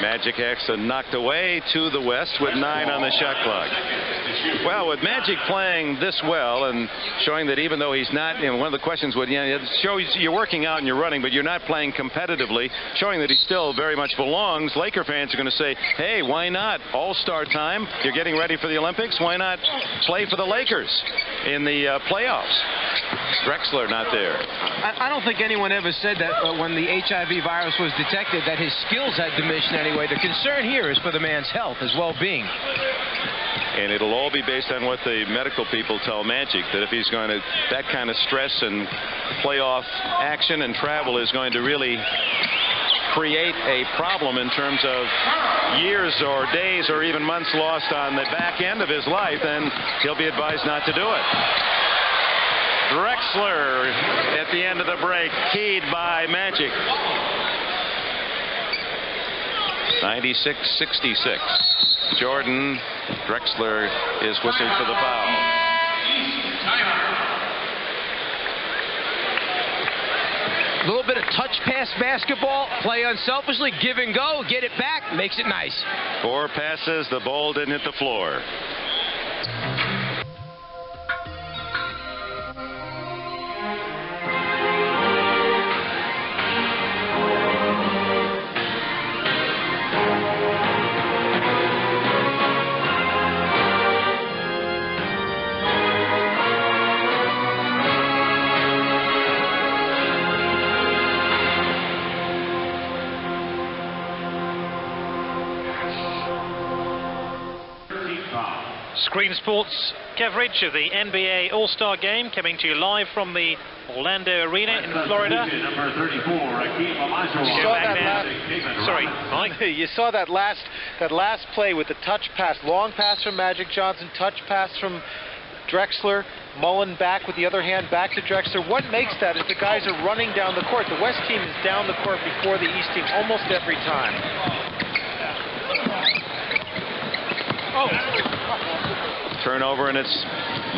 Magic actually knocked away to the west with 9 on the shot clock. Well, with Magic playing this well and showing that even though he's not, one of the questions would, it shows you're working out and you're running, but you're not playing competitively, showing that he still very much belongs. Laker fans are going to say, hey, why not? All-star time. You're getting ready for the Olympics. Why not play for the Lakers in the playoffs? Drexler not there. I don't think anyone ever said that when the HIV virus was detected that his skills had diminished in any way. The concern here is for the man's health, his well-being. And it'll all be based on what the medical people tell Magic, that if he's going to, that kind of stress and playoff action and travel is going to really create a problem in terms of years or days or even months lost on the back end of his life, then he'll be advised not to do it. Drexler at the end of the break, keyed by Magic. 96-66. Jordan, Drexler is whistled for the foul. A little bit of touch pass basketball, play unselfishly, give and go, get it back, makes it nice. 4 passes, the ball didn't hit the floor. Screen Sports coverage of the NBA All-Star Game coming to you live from the Orlando Arena in Florida. Number 34, Sorry, Mike. You saw that last play with the touch pass, long pass from Magic Johnson, touch pass from Drexler, Mullin back with the other hand back to Drexler. What makes that is the guys are running down the court. The West team is down the court before the East team almost every time. Turnover, and it's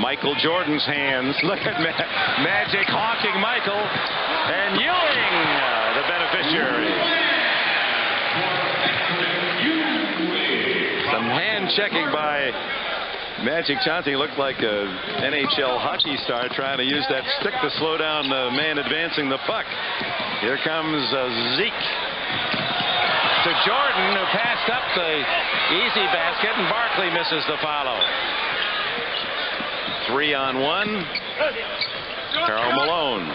Michael Jordan's hands. Look at Magic hawking Michael, and Ewing, the beneficiary. Some hand checking by Magic Johnson. He looked like an NHL hockey star trying to use that stick to slow down the man advancing the puck. Here comes Zeke to Jordan, who passed up the easy basket, and Barkley misses the follow. 3-on-1. Karl Malone.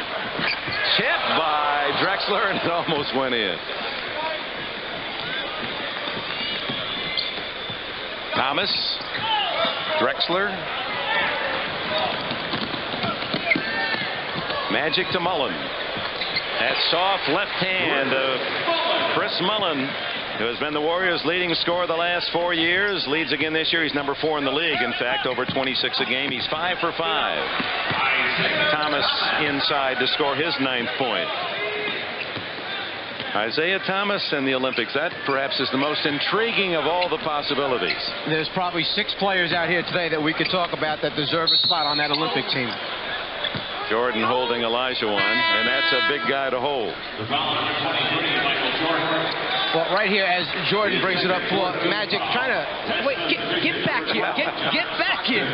Chip by Drexler, and it almost went in. Thomas. Drexler. Magic to Mullin. That soft left hand of Chris Mullin, who has been the Warriors' leading scorer the last 4 years, leads again this year. He's number 4 in the league, in fact, over 26 a game. He's 5 for 5. Thomas inside to score his 9th point. Isaiah Thomas and the Olympics, that perhaps is the most intriguing of all the possibilities. There's probably 6 players out here today that we could talk about that deserve a spot on that Olympic team. Jordan holding Elijah one, and that's a big guy to hold. The foul, number 23, Michael Jordan. Well, right here, as Jordan brings it up for Magic, trying to wait, get back here, get back here.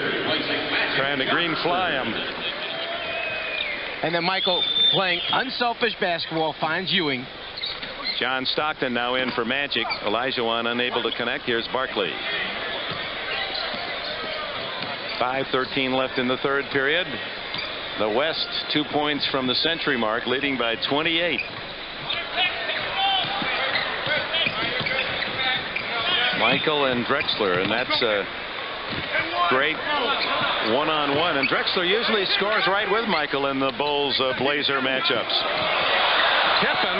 Trying to green fly him. And then Michael, playing unselfish basketball, finds Ewing. John Stockton now in for Magic. Olajuwon unable to connect. Here's Barkley. 5:13 left in the third period. The West 2 points from the century mark, leading by 28. Michael and Drexler, and that's a great one-on-one. And Drexler usually scores right with Michael in the Bulls-Blazer matchups. Pippen,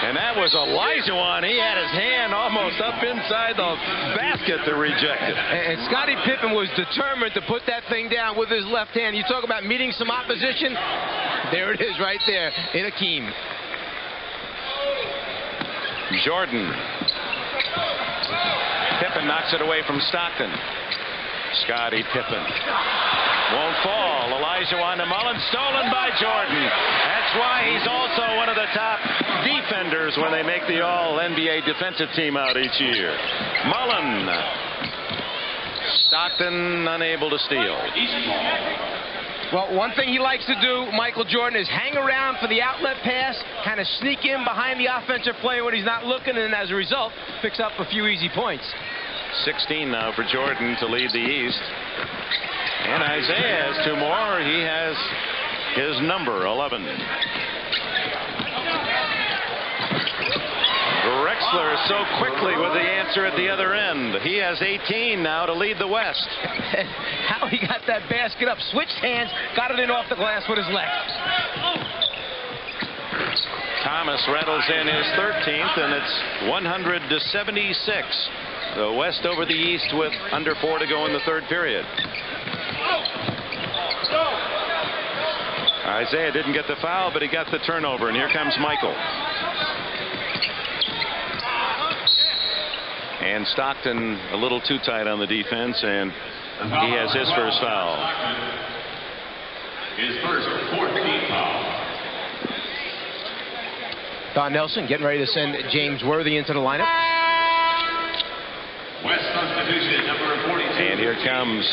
and that was Olajuwon. He had his hand almost up inside the basket to reject it. And Scottie Pippen was determined to put that thing down with his left hand. You talk about meeting some opposition. There it is right there in Akeem. Jordan. Pippen knocks it away from Stockton. Scottie Pippen won't fall. Olajuwon to Mullin, stolen by Jordan. That's why he's also one of the top defenders when they make the All-NBA defensive team out each year. Mullin. Stockton unable to steal. Well, one thing he likes to do, Michael Jordan, is hang around for the outlet pass, kind of sneak in behind the offensive player when he's not looking, and as a result, picks up a few easy points. 16 now for Jordan to lead the East. And Isaiah has two more. He has his number 11. Drexler so quickly with the answer at the other end. He has 18 now to lead the West. How he got that basket up, switched hands, got it in off the glass with his left. Thomas rattles in his 13th, and it's 100-76. The West over the East with under 4 to go in the third period. Isaiah didn't get the foul, but he got the turnover, and here comes Michael. And Stockton a little too tight on the defense, and he has his first foul. His first 14th foul. Don Nelson getting ready to send James Worthy into the lineup. West substitution number 42. And here comes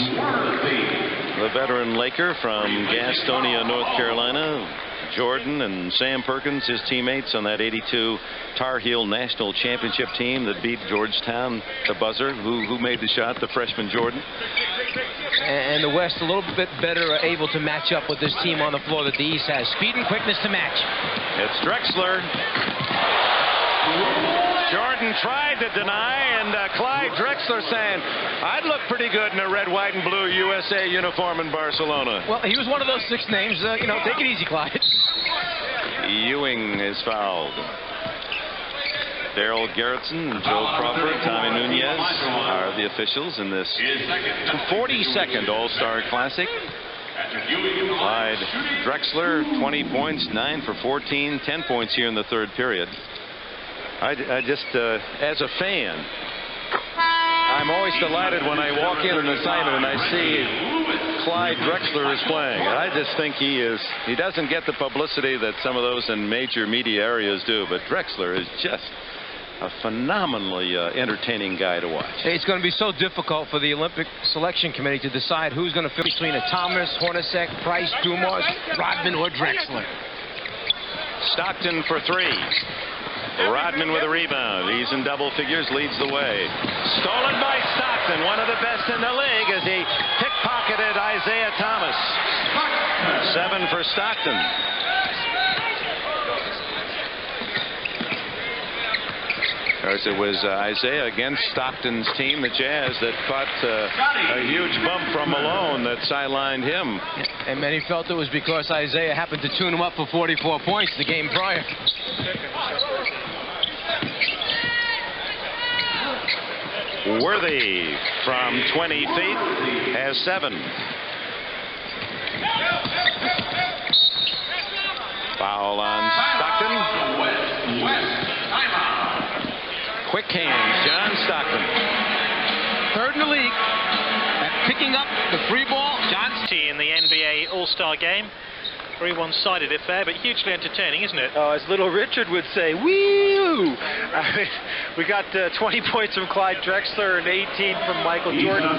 the veteran Laker from Gastonia, North Carolina. Jordan and Sam Perkins, his teammates on that 82 Tar Heel National Championship team that beat Georgetown, the buzzer. Who made the shot? The freshman Jordan. And the West a little bit better able to match up with this team on the floor that the East has. Speed and quickness to match. It's Drexler. Jordan tried to deny, and Clyde Drexler saying, I'd look pretty good in a red, white, and blue USA uniform in Barcelona. Well, he was one of those 6 names. Take it easy, Clyde. Ewing is fouled. Darrell Gerritsen, Joe Crawford, Tommy Nunez are the officials in this 42nd All-Star Classic. Clyde Drexler, 20 points, 9 for 14, 10 points here in the third period. I just, as a fan, I'm always delighted when I walk in an assignment and I see Clyde Drexler is playing. I just think he doesn't get the publicity that some of those in major media areas do, but Drexler is just a phenomenally entertaining guy to watch. It's going to be so difficult for the Olympic Selection Committee to decide who's going to fit between a Thomas, Hornacek, Price, Dumars, Rodman, or Drexler. Stockton for 3. Rodman with a rebound. He's in double figures, leads the way. Stolen by Stockton, one of the best in the league, as he pickpocketed Isaiah Thomas. 7 for Stockton. Of course, it was Isaiah against Stockton's team, the Jazz, that caught a huge bump from Malone that sidelined him. And many felt it was because Isaiah happened to tune him up for 44 points the game prior. Worthy from 20 feet has 7. Foul on Stockton. Quick hands, John Stockton. 3rd in the league at picking up the free ball. John in the NBA All-Star game. Very one-sided affair, but hugely entertaining, isn't it? As little Richard would say, woo! We got 20 points from Clyde Drexler and 18 from Michael Jordan.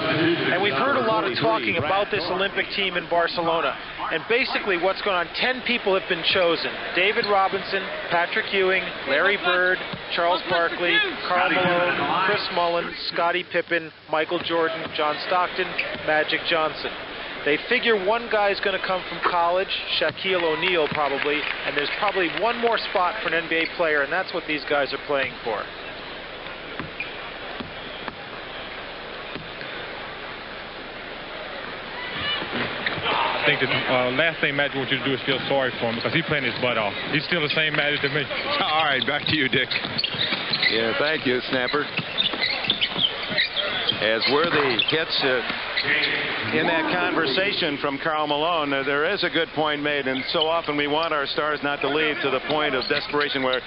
And we've heard a lot of talking about this Olympic team in Barcelona. And basically what's going on, 10 people have been chosen. David Robinson, Patrick Ewing, Larry Bird, Charles Barkley, Karl Malone, Chris Mullin, Scottie Pippen, Michael Jordan, John Stockton, Magic Johnson. They figure one guy's going to come from college, Shaquille O'Neal probably, and there's probably one more spot for an NBA player, and that's what these guys are playing for. I think the last thing Magic wants you to do is feel sorry for him because he's playing his butt off. He's still the same Magic to me. All right, back to you, Dick. Yeah, thank you, Snapper. As Worthy hits in that conversation from Karl Malone, there is a good point made, and so often we want our stars not to leave to the point of desperation where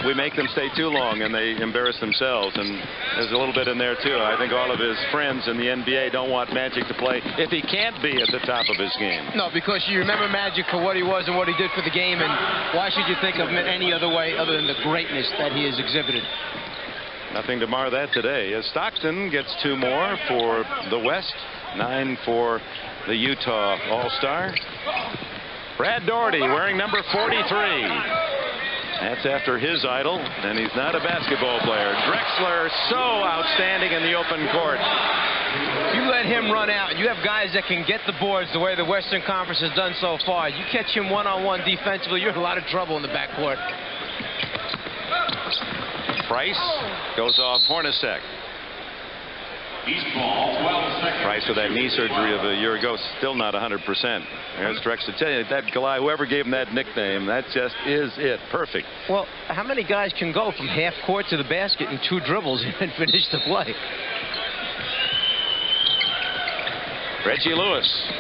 we make them stay too long and they embarrass themselves, and there's a little bit in there too. I think all of his friends in the NBA don't want Magic to play if he can't be at the top of his game. No, because you remember Magic for what he was and what he did for the game, and why should you think of him in any other way other than the greatness that he has exhibited? Nothing to mar that today. As Stockton gets 2 more for the West, 9 for the Utah All-Star. Brad Daugherty wearing number 43. That's after his idol, and he's not a basketball player. Drexler, so outstanding in the open court. You let him run out. You have guys that can get the boards the way the Western Conference has done so far. You catch him one-on-one defensively, you're in a lot of trouble in the backcourt. Price goes off Hornacek. Price with that knee surgery of a year ago, still not 100%. There's Drexler. Tell you, that guy, whoever gave him that nickname, that just is it. Perfect. Well, how many guys can go from half court to the basket in 2 dribbles and finish the play? Reggie Lewis.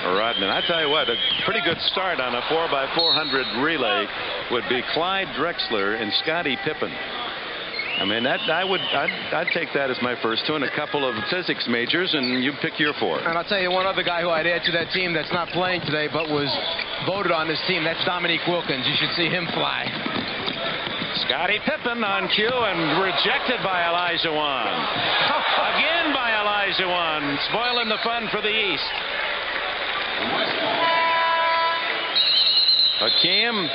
Rodman. I tell you what, a pretty good start on a 4x400 relay would be Clyde Drexler and Scottie Pippen. I mean, I'd take that as my first 2 and a couple of physics majors, and you pick your 4. And I'll tell you one other guy who I'd add to that team that's not playing today but was voted on this team. That's Dominique Wilkins. You should see him fly. Scottie Pippen on cue and rejected by Elijah Wan. Again by Elijah Wan, spoiling the fun for the East. Hakeem,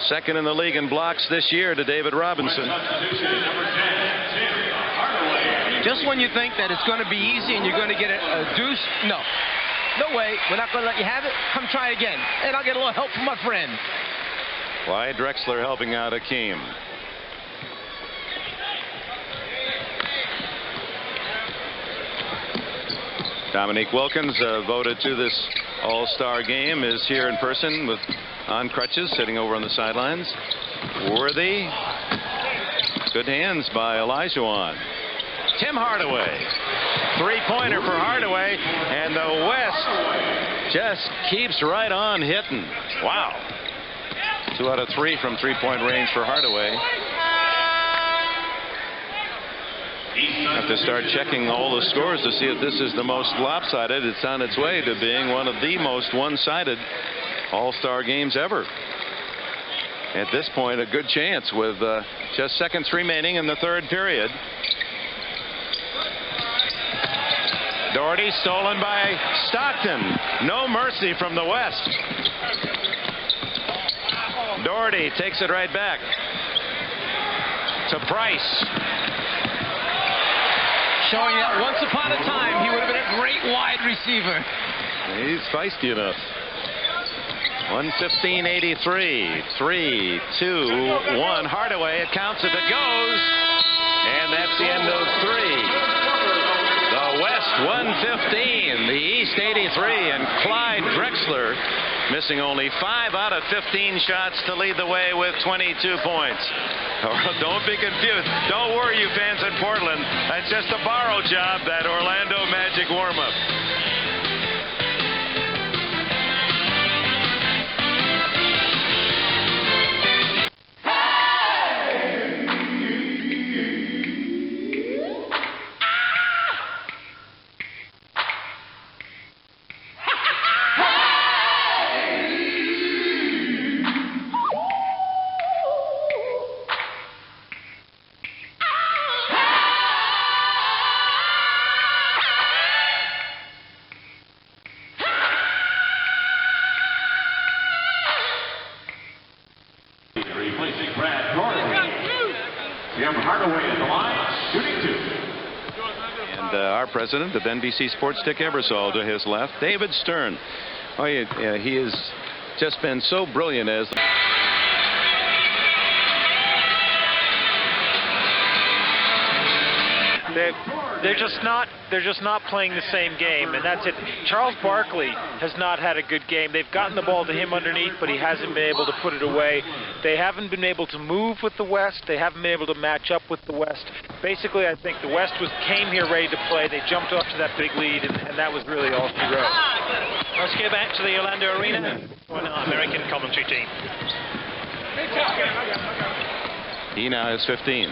second in the league in blocks this year to David Robinson. Just when you think that it's going to be easy and you're going to get a deuce, no way, we're not going to let you have it. Come try again, and I'll get a little help from my friend. Clyde Drexler helping out Hakeem. Dominique Wilkins, voted to this All-Star game, is here in person with on crutches, sitting over on the sidelines. Worthy. Good hands by Elijah Wan. Tim Hardaway. 3-pointer for Hardaway, and the West just keeps right on hitting. Wow. 2 out of 3 from 3-point range for Hardaway. Have to start checking all the scores to see if this is the most lopsided. It's on its way to being one of the most one-sided All-Star games ever. At this point, a good chance with just seconds remaining in the 3rd period. Daugherty stolen by Stockton. No mercy from the West. Daugherty takes it right back to Price. Showing that once upon a time he would have been a great wide receiver. He's feisty enough. 1:15:83. 3, 2, 1. Hardaway, it counts if it goes. And that's the end of 3. The West 115. The East 83. And Clyde Drexler missing only 5 out of 15 shots to lead the way with 22 points. Don't be confused. Don't worry, you fans in Portland. That's just a borrow job, that Orlando Magic warm-up. Jim Hardaway at the line, shooting 2. And our president of NBC Sports, Dick Ebersol, to his left. David Stern. Oh, he has just been so brilliant as They're just not playing the same game, and that's it. Charles Barkley has not had a good game. They've gotten the ball to him underneath, but he hasn't been able to put it away. They haven't been able to move with the West. They haven't been able to match up with the West. Basically, I think the West came here ready to play. They jumped off to that big lead, and that was really all she wrote. Let's go back to the Orlando Arena for our American commentary team. he now has 15.